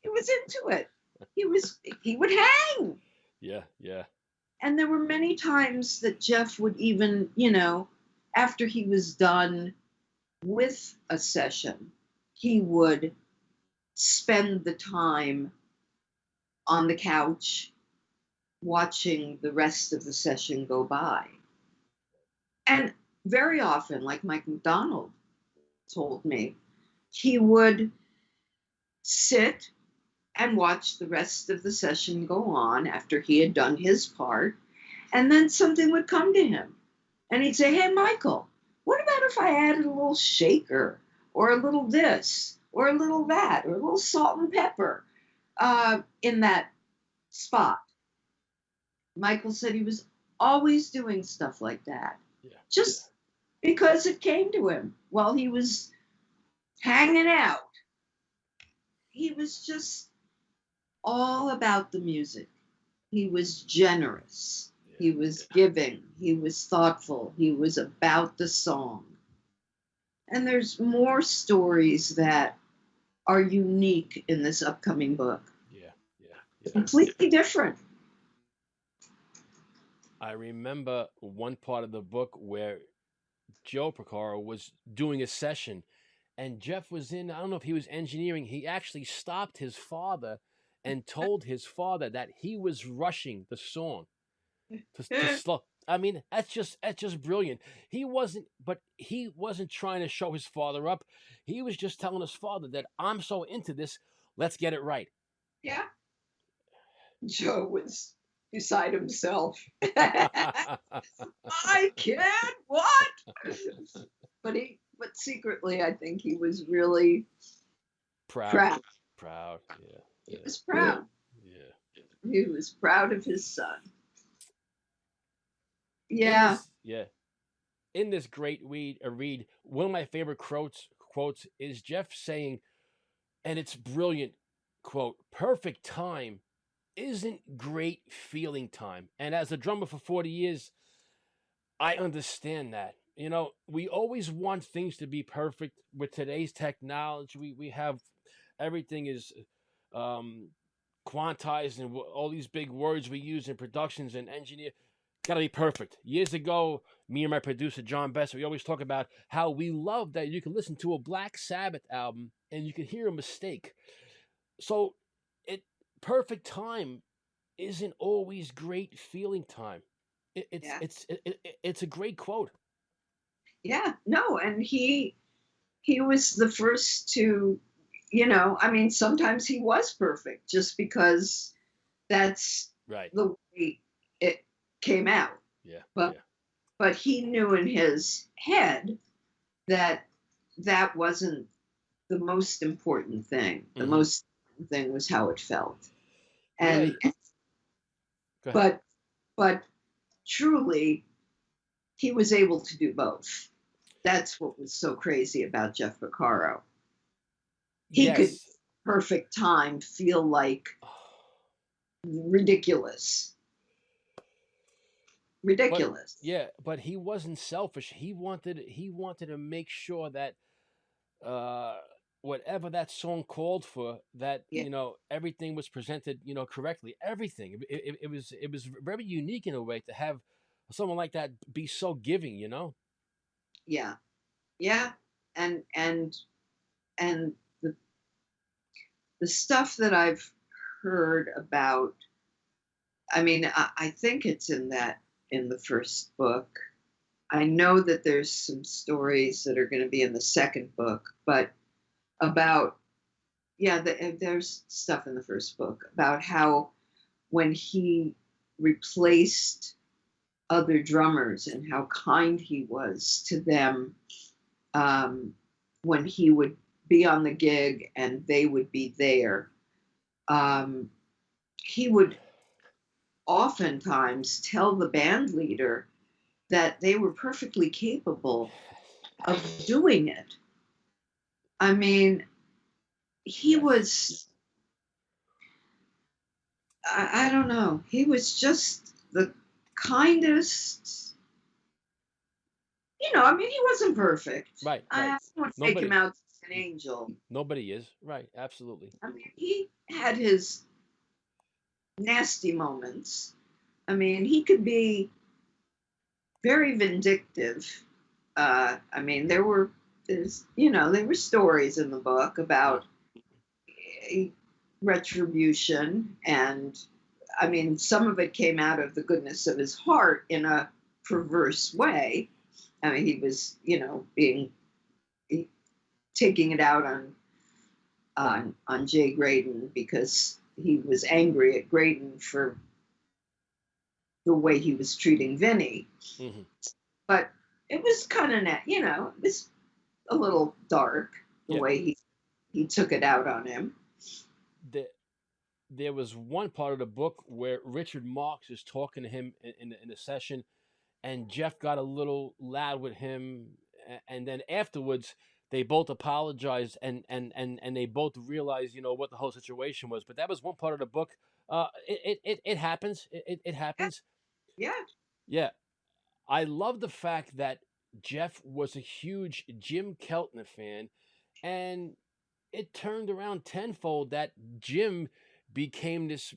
He was into it. He would hang. Yeah. Yeah. And there were many times that Jeff would even, after he was done with a session, he would spend the time on the couch watching the rest of the session go by. And very often, like Mike McDonald told me, he would sit and watch the rest of the session go on after he had done his part. And then something would come to him. And he'd say, hey, Michael, what about if I added a little shaker or a little this or a little that or a little salt and pepper in that spot? Michael said he was always doing stuff like that. Yeah. Just because it came to him while he was hanging out. He was just all about the music. He was generous. Yeah. He was giving. He was thoughtful. He was about the song. And there's more stories that are unique in this upcoming book. Yeah. Yeah. Completely different. I remember one part of the book where Joe Porcaro was doing a session and Jeff was in, I don't know if he was engineering. He actually stopped his father and told his father that he was rushing the song to slow. I mean, that's just brilliant. He wasn't trying to show his father up. He was just telling his father that I'm so into this, let's get it right. Yeah. Joe was beside himself. I can't, what? But secretly, I think he was really proud. Proud, yeah. He was proud. Yeah. He was proud of his son. Yeah. In this great read, one of my favorite quotes is Jeff saying, and it's brilliant, quote, perfect time isn't great feeling time. And as a drummer for 40 years, I understand that. We always want things to be perfect. With today's technology, we have everything is quantized, and all these big words we use in productions and engineer got to be perfect. Years ago, me and my producer John Besser, we always talk about how we love that you can listen to a Black Sabbath album and you can hear a mistake. So perfect time isn't always great feeling time. It's a great quote. Yeah, no, and he was the first to, sometimes he was perfect just because that's right. The way it came out. Yeah. But he knew in his head that wasn't the most important thing. The most important thing was how it felt. And but truly he was able to do both. That's what was so crazy about Jeff Porcaro. He could perfect time feel like ridiculous. But he wasn't selfish. He wanted to make sure that whatever that song called for, that everything was presented correctly. Everything. It was very unique in a way to have someone like that be so giving. Yeah, and the stuff that I've heard about. I mean, I think it's in the first book. I know that there's some stories that are going to be in the second book, but there's stuff in the first book about how when he replaced other drummers and how kind he was to them when he would be on the gig and they would be there. He would oftentimes tell the band leader that they were perfectly capable of doing it. I mean, he was, I don't know, he was just the kindest. I mean, he wasn't perfect. Right, I right. don't want to make him Nobody, out as an angel. nobody is. Right, absolutely. I mean, he had his nasty moments. I mean, he could be very vindictive. I mean, there were stories in the book about retribution, and I mean, some of it came out of the goodness of his heart in a perverse way. I mean, he was, taking it out on Jay Graydon because he was angry at Graydon for the way he was treating Vinny. Mm-hmm. But it was kind of, it was a little dark the way he took it out on him. There was one part of the book where Richard Marx is talking to him in a session, and Jeff got a little loud with him, and then afterwards they both apologized and they both realized what the whole situation was. But that was one part of the book. It happens. It happens. Yeah. I love the fact that Jeff was a huge Jim Keltner fan, and it turned around tenfold that Jim became this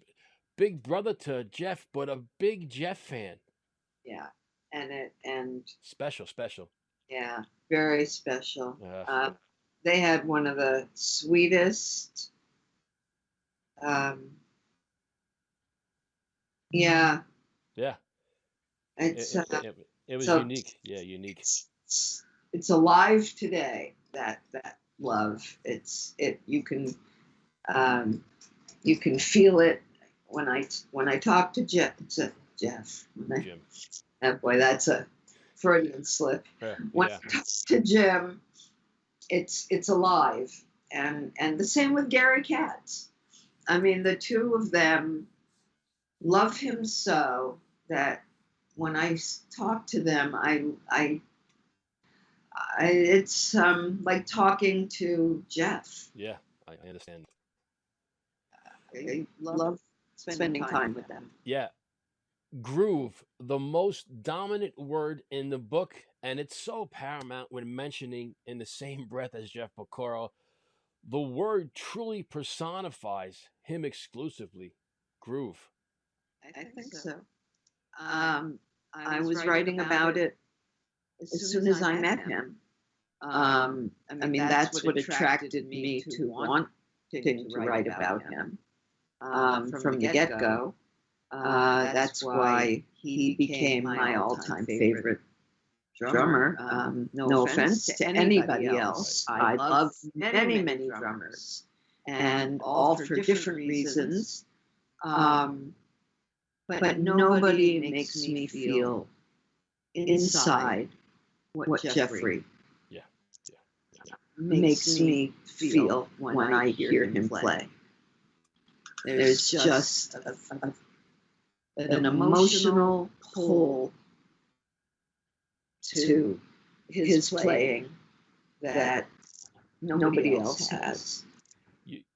big brother to Jeff, but a big Jeff fan. Yeah, and special. Yeah, very special. They had one of the sweetest. Yeah. Yeah. It was unique. Yeah, unique. It's alive today. That love. You can feel it when I talk to Jeff. Jim. Oh boy, that's a Freudian slip. When I talk to Jim, it's alive, and the same with Gary Katz. I mean, the two of them love him so that when I talk to them, it's like talking to Jeff. Yeah, I understand. I love spending time with them. Yeah. Groove, the most dominant word in the book, and it's so paramount when mentioning in the same breath as Jeff Porcaro. The word truly personifies him exclusively. Groove. I think so. I was writing about it as soon as I met him. I mean, that's what attracted me to wanting to write about him from the get-go. That's why he became my all-time favorite drummer. No offense to anybody else. I love many, many drummers, and all for different reasons. But nobody makes me feel inside what Jeffrey makes me feel when I hear him play. There's just an emotional pull to his playing that nobody else has.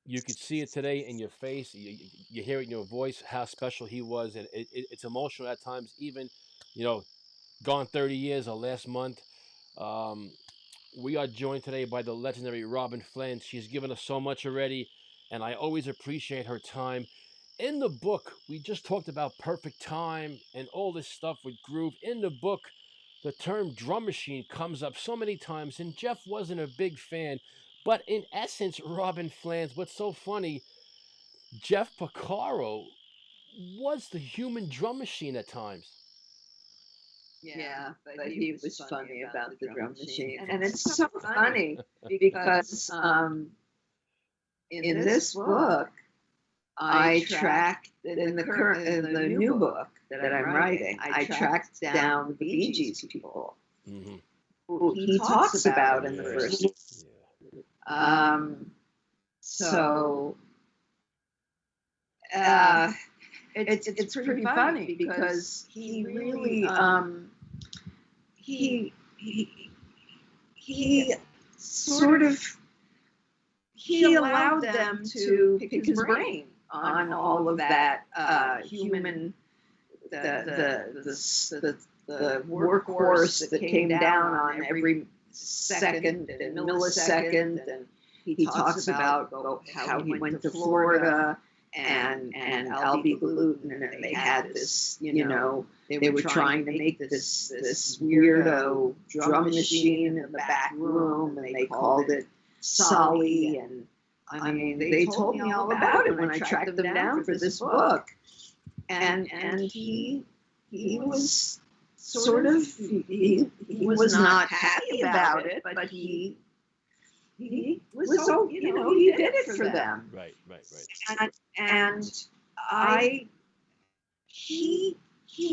You could see it today in your face. You hear it in your voice how special he was, and it's emotional at times. Even, gone 30 years or last month. We are joined today by the legendary Robyn Flans. She's given us so much already, and I always appreciate her time. In the book, we just talked about perfect time and all this stuff with groove. In the book, the term drum machine comes up so many times, and Jeff wasn't a big fan. But in essence, Robyn Flans, what's so funny, Jeff Porcaro was the human drum machine at times. Yeah, but he was funny about the drum machine. And it's so funny because in this book, I tracked in the new book that I'm writing. I tracked down the Bee Gees people who he talks about in the first. So it's pretty funny because he really he sort of he allowed them to pick his brain on all of that human, the workhorse that came down on every second and millisecond, and he talks about how he went to Florida and Albie Gluten, and they had this, they were trying to make this weirdo drum machine in the back room, and they called it Solly, and I mean, they told me all about it when I tracked them down for this book, and he was sort of, he was not happy about it, but he was so, he did it for them. Right. And he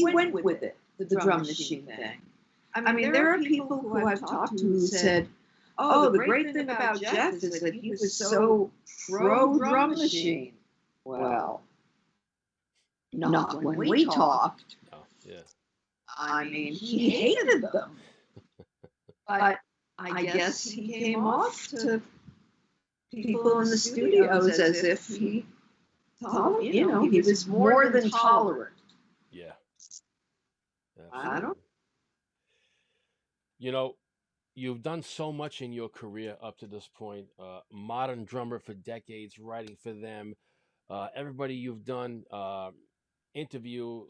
went with it, the drum machine thing. I mean, there are people who I've talked to who said, oh, the great thing about Jeff is that he was so pro drum machine. Well, not when we talked. Oh, yeah. I mean, he hated them. But I guess he came off to people in the studios as if he was more than tolerant. Yeah. I don't. You've done so much in your career up to this point. Modern drummer for decades, writing for them. Everybody you've done interview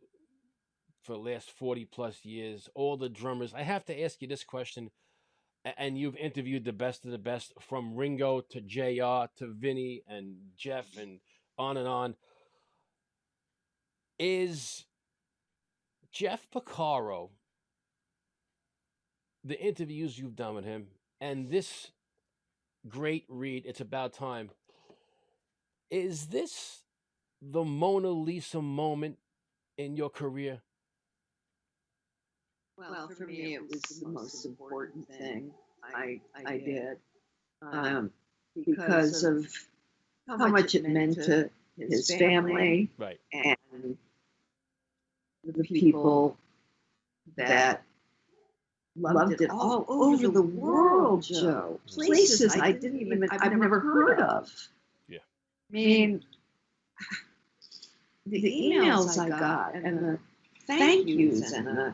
for the last 40 plus years, all the drummers. I have to ask you this question, and you've interviewed the best of the best, from Ringo to JR to Vinny and Jeff and on and on. Is Jeff Porcaro, the interviews you've done with him, and this great read, It's About Time, is this the Mona Lisa moment in your career? Well, for me, it was the most important thing I did, because of how much it meant to his family, Right, and the people that loved it all over the world, Joe. Places I've never heard of. Yeah. I mean, the emails I got, and the thank yous, and the,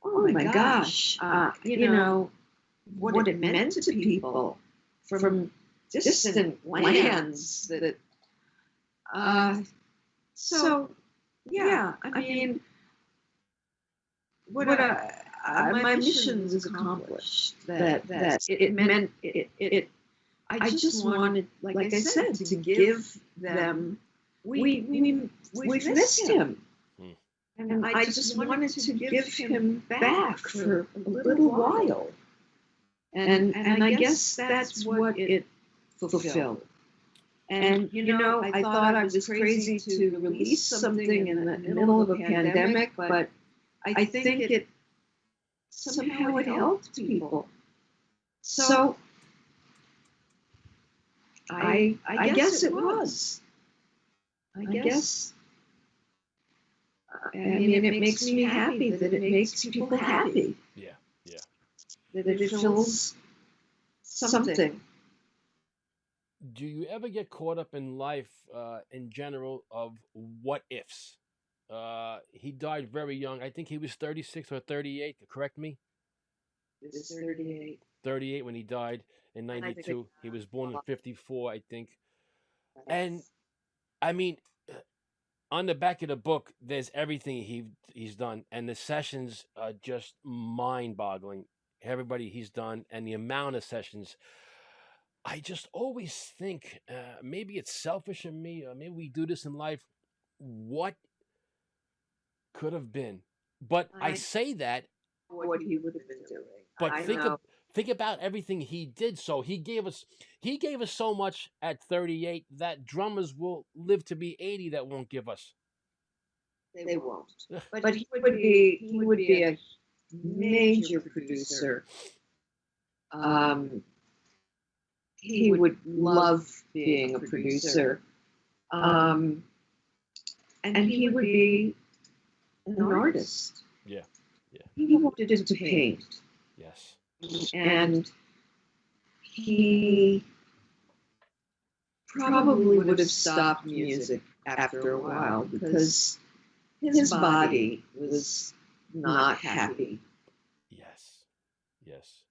oh my gosh, what it meant to people from distant lands. So yeah, I mean, my mission was accomplished. That it meant it. I just wanted, like I said, to give them. We missed him. And I just wanted to give him back for a little while. And I guess that's what it fulfilled. And, I thought I was crazy to release something in the middle of a pandemic, but I think it somehow it helped people. So I guess it was. I guess. I mean, it makes me happy that it makes people happy. Yeah. That it fills something. Do you ever get caught up in life in general of what ifs? He died very young. I think he was 36 or 38. Correct me? It was 38. 38 when he died in 92. He was born in 54, I think. And I mean, on the back of the book, there's everything he's done, and the sessions are just mind-boggling. Everybody he's done, and the amount of sessions. I just always think, maybe it's selfish of me, or maybe we do this in life. What could have been? But I say that. What he would have been doing. But think about everything he did. So he gave us so much at 38 that drummers will live to be 80 that won't give us. They won't. But he would be a major producer. He would love being a producer. And he would be an artist. Yeah. He wanted to paint. Yes. And he probably would have stopped music after a while because his body was not happy. Yes. Yes.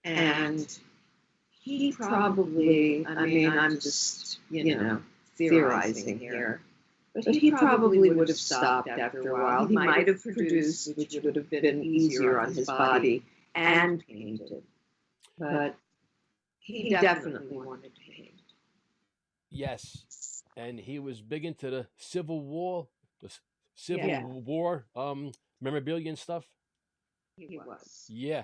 And he probably, I mean, I'm just, theorizing here, but he probably would have stopped after a while. He might have produced, which would have been easier on his body, and painted. But he definitely wanted to paint. Yes. And he was big into the Civil War, Civil War memorabilia and stuff. He was. Yeah.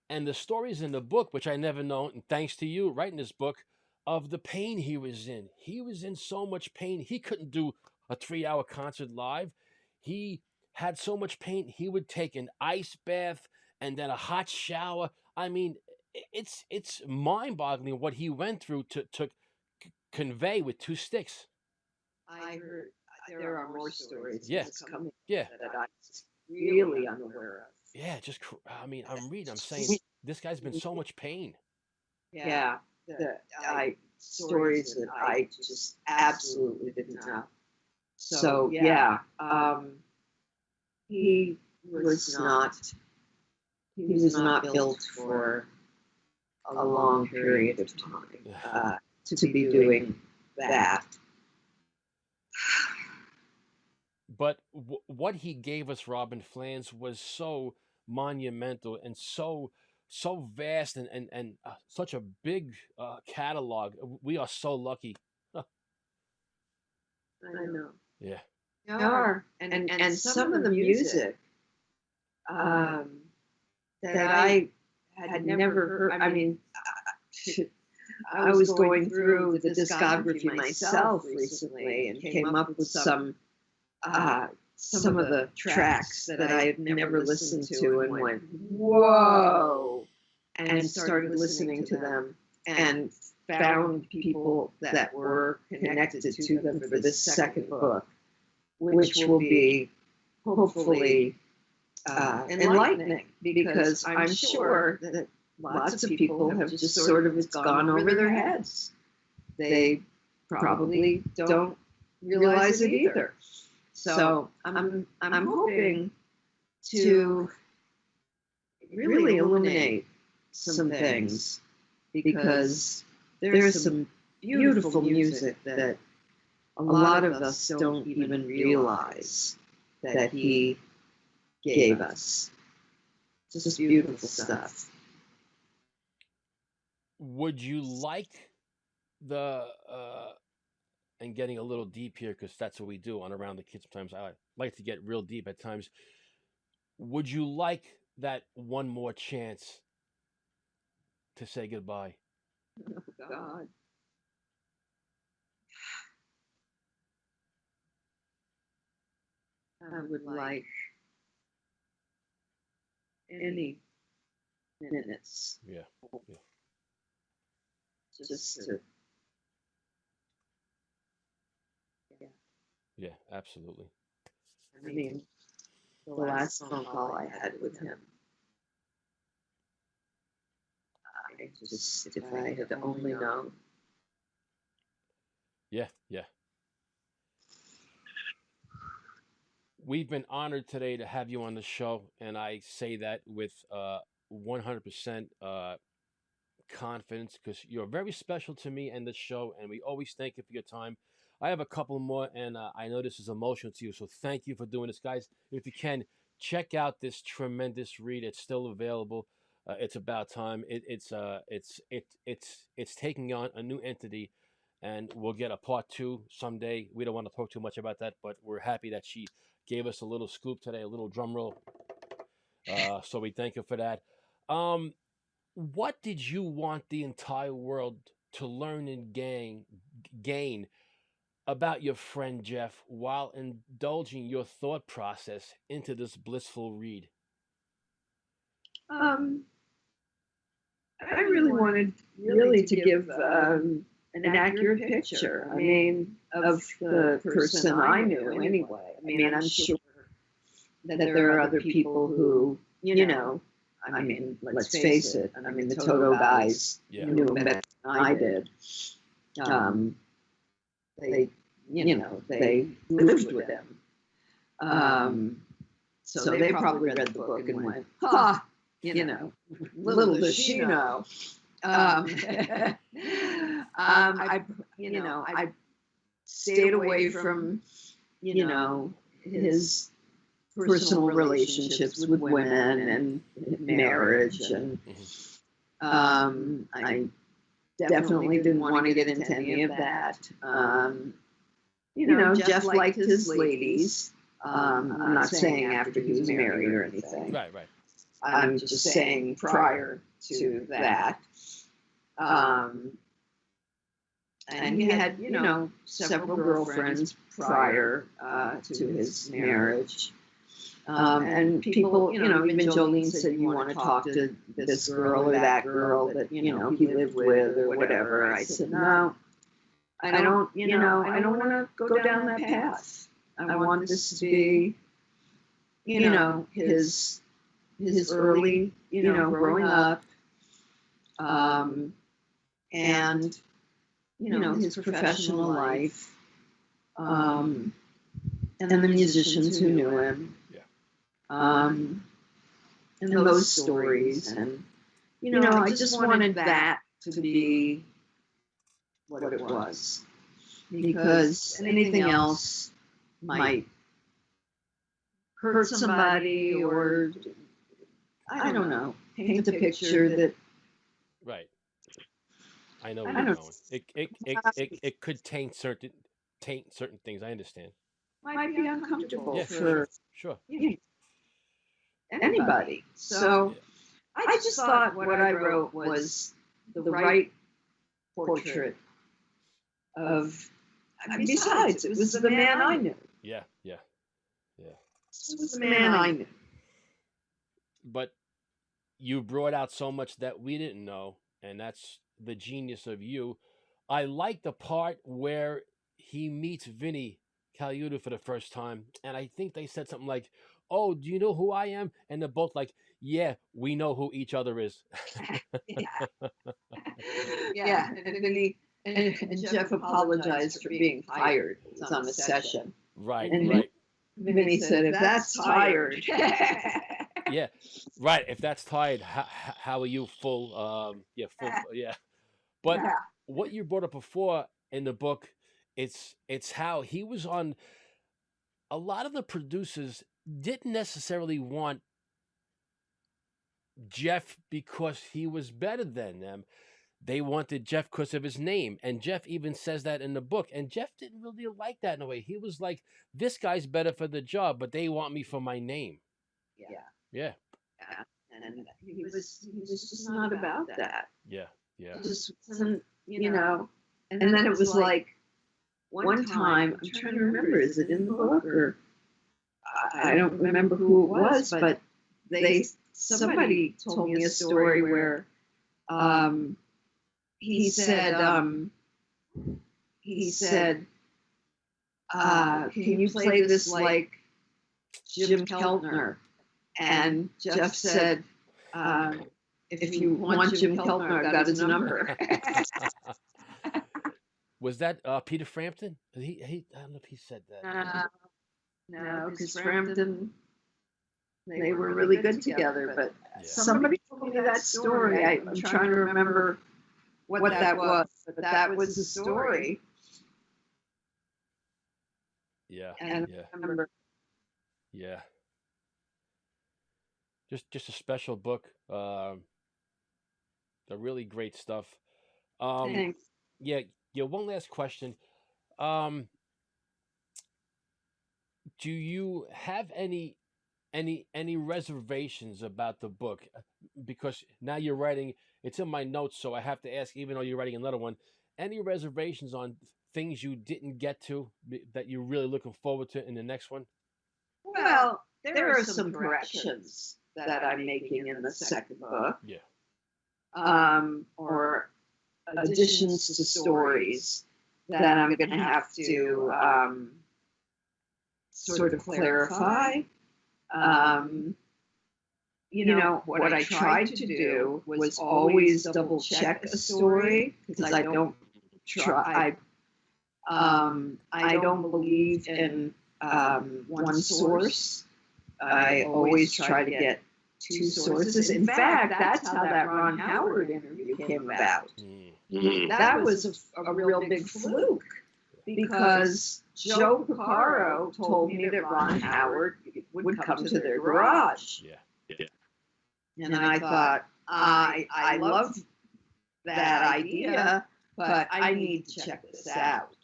And the stories in the book, which I never known, and thanks to you writing this book, of the pain he was in. He was in so much pain. He couldn't do a 3-hour concert live. He had so much pain. He would take an ice bath and then a hot shower. I mean, it's mind-boggling what he went through to convey with 2 sticks. I heard there are more stories coming Yeah. that I'm really unaware of. Yeah, I'm reading, I'm saying this guy's been so much pain. Yeah, stories that I just absolutely didn't know. So he was not built for a long period of time to be doing that. But what he gave us, Robyn Flans, was so monumental and so vast and such a big catalog. We are so lucky. I know. Yeah. You are. And some of the music that I had never heard. I mean, I was going through the discography myself recently and came up with some of the tracks that I had never listened to and went, whoa, and started listening to them and found people that were connected to them for this second book, which will be hopefully enlightening, because I'm sure that lots of people have just sort of gone over their heads. They probably don't realize it either. So I'm hoping to really illuminate some things, because there's some beautiful music that a lot of us don't even realize that he gave us. Just beautiful stuff. Would you like the and getting a little deep here, because that's what we do on Around the Kids sometimes. I like to get real deep at times. Would you like that one more chance to say goodbye? Oh, God. I would like any minutes. Yeah. Just to. Yeah, absolutely. I mean, the last phone call I had with him, if I had only known. Yeah. We've been honored today to have you on the show, and I say that with 100% confidence, because you're very special to me and the show, and we always thank you for your time. I have a couple more, and I know this is emotional to you, so thank you for doing this, guys. If you can, check out this tremendous read. It's still available. It's about time. It's taking on a new entity, and we'll get a part 2 someday. We don't want to talk too much about that, but we're happy that she gave us a little scoop today, a little drum roll. So we thank her for that. What did you want the entire world to learn and gain about your friend Jeff while indulging your thought process into this blissful read? I really wanted to give an accurate picture. I mean, of the person I knew anyway. I mean, I'm sure that there are other people who, I mean, let's face it. I mean, the Toto guys knew him better than I did. They, they lived with him. So they probably read the book and went, ha, little does she know. I stayed away from, his personal relationships with women and marriage, and I definitely didn't want to get into any of that. Jeff liked his ladies. I'm not saying after he was married or anything. Right. I'm just saying prior to that. And he had, several girlfriends prior to his marriage. And people, even Jolene said, you want to talk to this girl or that girl that, he lived with or whatever. I said, no, I don't want to go down that path. I want this to be, his early, growing up, and, his professional life, and the musicians who knew him, and those stories. And, I just wanted that to be what it was, because anything else might hurt somebody, or I don't know, paint a picture that. Right. I know where you're going. It could taint certain things. I understand. Might be uncomfortable for sure. Anybody. So I just thought what I wrote was the right portrait of. Besides, it was the man I knew. Yeah. This was the man I knew. But you brought out so much that we didn't know, and that's the genius of you. I like the part where he meets Vinnie Colaiuta for the first time, and I think they said something like, "Oh, do you know who I am?" And they're both like, "Yeah, we know who each other is." Yeah. And Vinnie and Jeff apologized for being tired. It was on a session. Right. Vinnie said, "If that's tired." Yeah, right. If that's tired, how are you? Full. Yeah. But what you brought up before in the book, it's how he was on. A lot of the producers didn't necessarily want Jeff because he was better than them. They wanted Jeff because of his name. And Jeff even says that in the book. And Jeff didn't really like that in a way. He was like, this guy's better for the job, but they want me for my name. Yeah. And he was just not about that. Yeah. It just wasn't, and then it was like, one time, I'm trying to remember, is it in the book, or I don't remember who it was, but somebody told me a story where he said, can you play this like Jim Keltner? And Jeff said, if you want Jim Keltner, I've got his number. Was that Peter Frampton? He I don't know if he said that. No, because Frampton, they were really good together. But somebody told me that story. I'm trying to remember what that was. But that was the story. Yeah. And I remember. Yeah. Just a special book. The really great stuff. Thanks. Yeah. One last question. Do you have any reservations about the book? Because now you're writing. It's in my notes, so I have to ask. Even though you're writing another one, any reservations on things you didn't get to that you're really looking forward to in the next one? Well, there are some corrections that I'm making in the second book. Yeah. Or additions to stories that I'm going to have to sort of clarify. What I tried to do was always double check a story, because I don't try. I don't believe in one source. I always try to get two sources. In fact, that's how that Ron Howard interview came about. That was a real big fluke because Joe Porcaro told me that Ron Howard would come to their garage. Yeah. And I thought, I love that idea, but I need to check this out.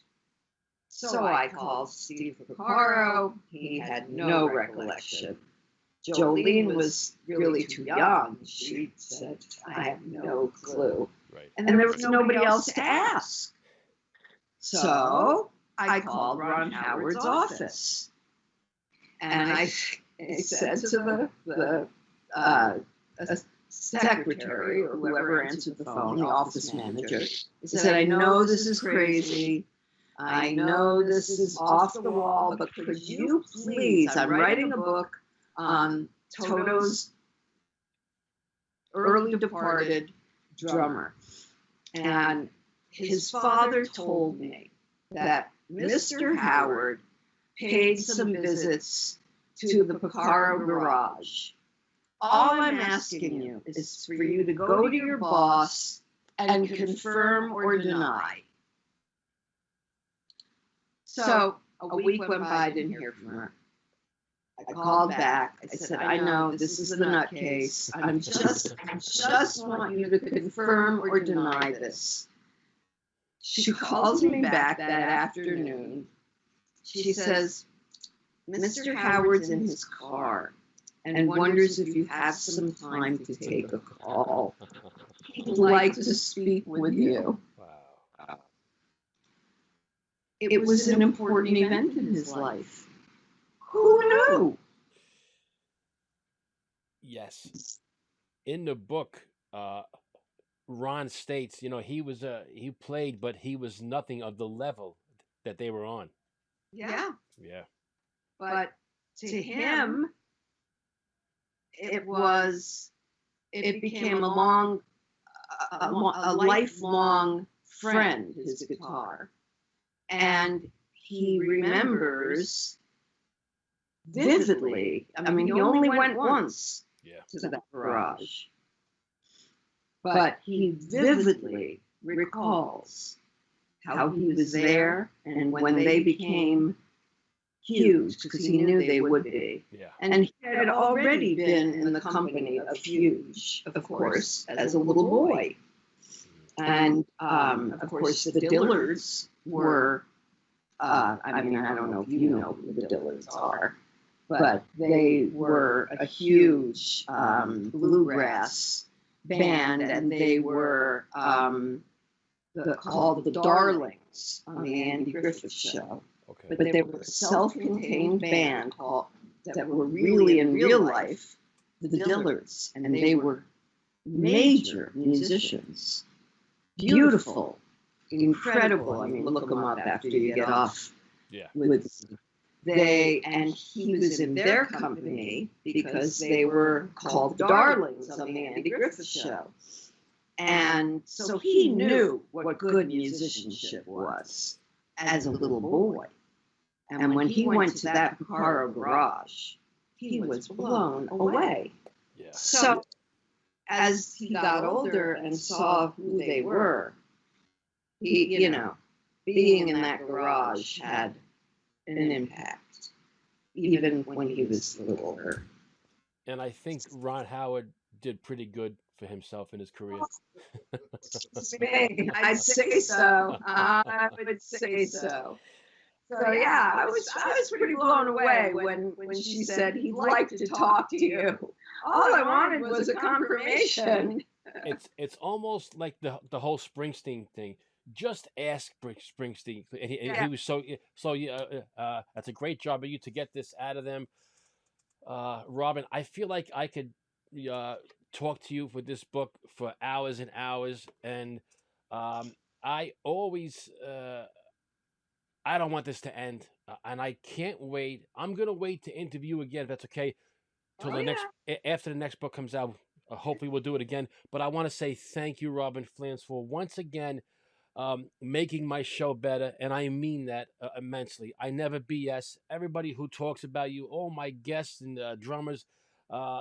So I called Steve Porcaro. He had no recollection. Jolene was really too young. She said, I have no clue. Right. And there was nobody else to ask. So I called Ron Howard's office. And I said to the secretary or whoever answered the phone, the office manager, I said, I know this is crazy. I know this is off the wall, but could you please, I'm writing a book on Toto's early departed drummer. And his father told me that Mr. Howard paid some visits to the Porcaro garage. All I'm asking you is for you to go to your boss and confirm or deny. So a week went by, I didn't hear from her. I called back. I said, I know this is the nutcase. I just want you to confirm or deny this. She calls me back that afternoon. She says, Mr. Howard's in his car and wonders if you have some time to take a call. He'd like to speak with you. Wow. It was an important event in his life. Who knew? Yes. In the book, Ron states, he played, but he was nothing of the level that they were on. Yeah. Yeah. But to him, it became a lifelong friend, his guitar. And he remembers vividly. I mean, he only went once to that garage. But he vividly recalls how he was there and when they became huge, because he knew they would be. Yeah. And he had already been in the company of Huge, of course, as a little boy. And, of course, the Dillards were, I don't know if you know who the Dillards are, but they were a huge bluegrass band, and they were called the Darlings on the Andy Griffith Show. Okay. But they were a self-contained band that were really, in real life, the Dillards, and they were major musicians. Beautiful, incredible. I mean, look them up after you get off. Yeah. And he was in their company because they were called Darlings on the Andy Griffith Show. And so he knew what good musicianship was as a little boy. And when he went to that Porcaro garage, he was blown away. Yeah. So as he got older and saw who they were, he, being in that garage had an impact, even when he was littler. And I think Ron Howard did pretty good for himself in his career. I'd say so. I would say so. So yeah, I was pretty blown away when she said he'd like to talk to you. All I wanted was a confirmation. It's almost like the whole Springsteen thing. Just ask Springsteen, and he was so. That's a great job of you to get this out of them, Robyn. I feel like I could talk to you for this book for hours and hours, and I always. I don't want this to end, and I can't wait. I'm gonna wait to interview again, if that's okay, till after the next book comes out. Hopefully, we'll do it again. But I want to say thank you, Robyn Flans, for once again making my show better, and I mean that immensely. I never BS. Everybody who talks about you, all my guests and drummers,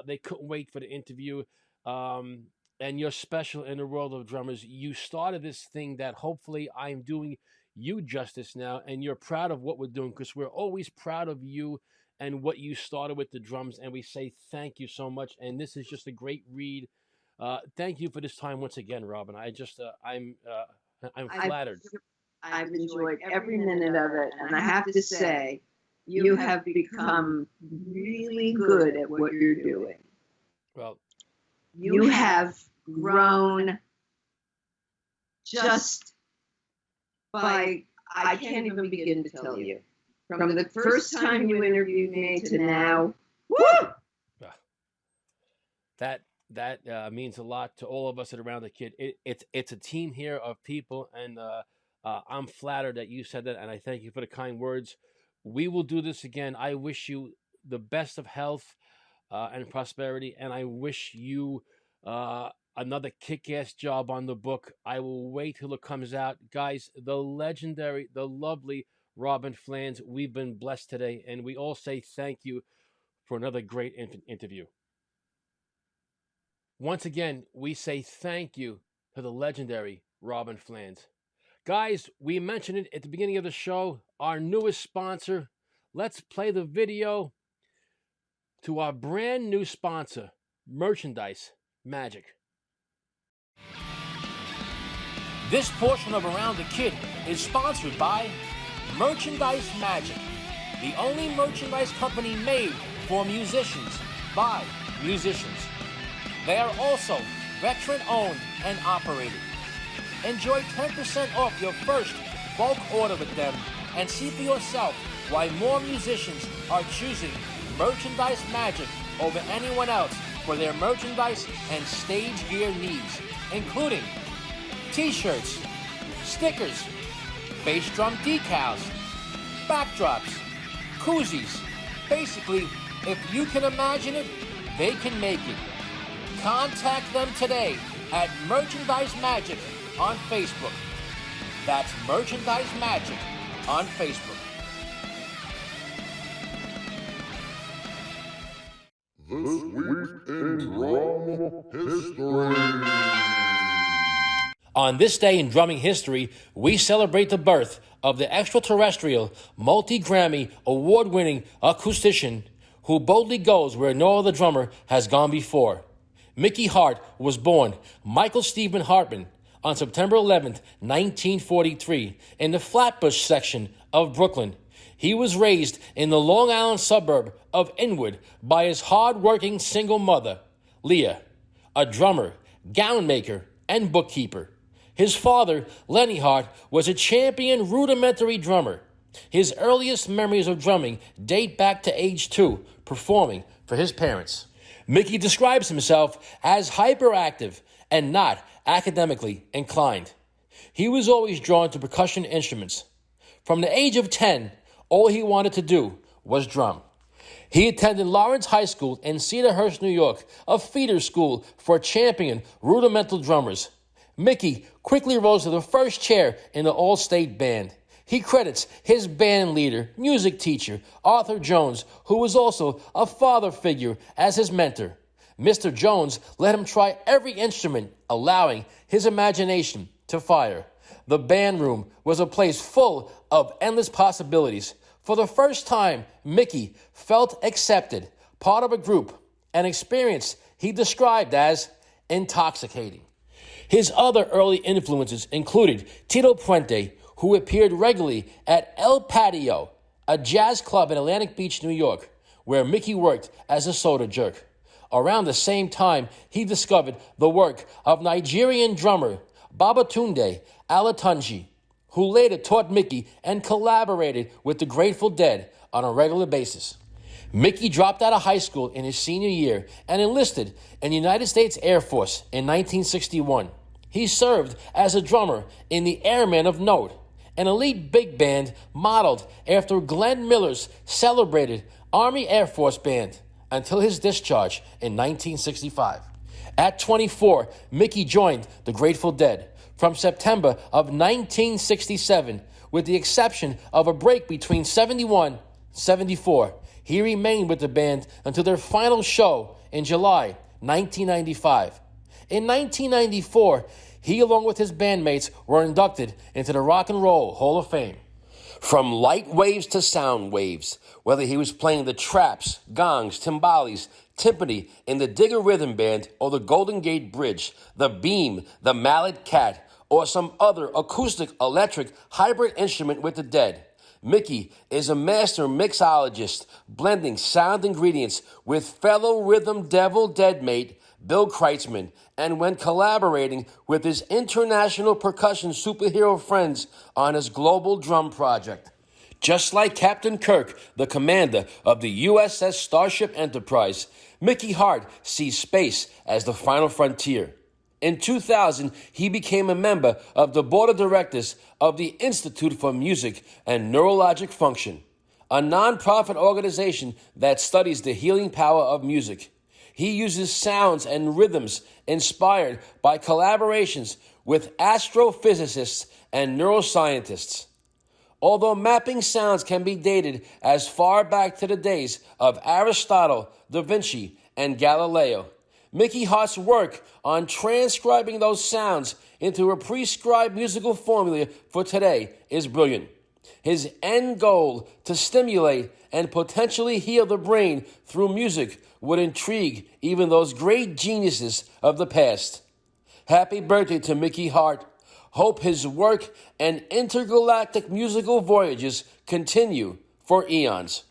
they couldn't wait for the interview. And you're special in the world of drummers. You started this thing that hopefully I'm doing you justice now, and you're proud of what we're doing, because we're always proud of you and what you started with the drums, and we say thank you so much. And this is just a great read. Thank you for this time once again, Robyn. I'm flattered. I've enjoyed every minute of it, and I have to say, you have become really good at what you're doing. Well, you have grown just by, I can't even begin to tell you. From the first time you interviewed me to now, woo! That means a lot to all of us at Around the Kid. It's a team here of people, and I'm flattered that you said that, and I thank you for the kind words. We will do this again. I wish you the best of health and prosperity, and I wish you another kick-ass job on the book. I will wait till it comes out. Guys, the legendary, the lovely Robyn Flans, we've been blessed today, and we all say thank you for another great interview. Once again, we say thank you to the legendary Robyn Flans. Guys, we mentioned it at the beginning of the show, our newest sponsor. Let's play the video to our brand new sponsor, Merchandise Magic. This portion of Around the Kid is sponsored by Merchandise Magic, the only merchandise company made for musicians by musicians. They are also veteran-owned and operated. Enjoy 10% off your first bulk order with them, and see for yourself why more musicians are choosing Merchandise Magic over anyone else for their merchandise and stage gear needs, including t-shirts, stickers, bass drum decals, backdrops, koozies. Basically, if you can imagine it, they can make it. Contact them today at Merchandise Magic on Facebook. That's Merchandise Magic on Facebook. This week in drum history. On this day in drumming history, we celebrate the birth of the extraterrestrial, multi-Grammy, award-winning acoustician who boldly goes where no other drummer has gone before. Mickey Hart was born Michael Stephen Hartman on September 11th, 1943, in the Flatbush section of Brooklyn. He was raised in the Long Island suburb of Inwood by his hard-working single mother, Leah, a drummer, gown maker, and bookkeeper. His father, Lenny Hart, was a champion rudimentary drummer. His earliest memories of drumming date back to age 2, performing for his parents. Mickey describes himself as hyperactive and not academically inclined. He was always drawn to percussion instruments. From the age of 10, all he wanted to do was drum. He attended Lawrence High School in Cedarhurst, New York, a feeder school for champion rudimental drummers. Mickey quickly rose to the first chair in the all-state band. He credits his band leader, music teacher, Arthur Jones, who was also a father figure, as his mentor. Mr. Jones let him try every instrument, allowing his imagination to fire. The band room was a place full of endless possibilities. For the first time, Mickey felt accepted, part of a group, an experience he described as intoxicating. His other early influences included Tito Puente, who appeared regularly at El Patio, a jazz club in Atlantic Beach, New York, where Mickey worked as a soda jerk. Around the same time, he discovered the work of Nigerian drummer Babatunde Alatunji, who later taught Mickey and collaborated with the Grateful Dead on a regular basis. Mickey dropped out of high school in his senior year and enlisted in the United States Air Force in 1961. He served as a drummer in the Airmen of Note, an elite big band modeled after Glenn Miller's celebrated Army Air Force Band, until his discharge in 1965. At 24, Mickey joined the Grateful Dead, from September of 1967, with the exception of a break between 71 74. He remained with the band until their final show in July 1995. In 1994, he, along with his bandmates, were inducted into the Rock and Roll Hall of Fame. From light waves to sound waves, whether he was playing the traps, gongs, timbales, timpani in the Digger Rhythm Band or the Golden Gate Bridge, the beam, the mallet cat, or some other acoustic electric hybrid instrument with the Dead, Mickey is a master mixologist, blending sound ingredients with fellow rhythm devil deadmate Bill Kreitzman, and when collaborating with his international percussion superhero friends on his global drum project. Just like Captain Kirk, the commander of the USS Starship Enterprise, Mickey Hart sees space as the final frontier. In 2000, he became a member of the board of directors of the Institute for Music and Neurologic Function, a nonprofit organization that studies the healing power of music. He uses sounds and rhythms inspired by collaborations with astrophysicists and neuroscientists. Although mapping sounds can be dated as far back to the days of Aristotle, Da Vinci, and Galileo, Mickey Hart's work on transcribing those sounds into a prescribed musical formula for today is brilliant. His end goal to stimulate and potentially heal the brain through music would intrigue even those great geniuses of the past. Happy birthday to Mickey Hart. Hope his work and intergalactic musical voyages continue for eons.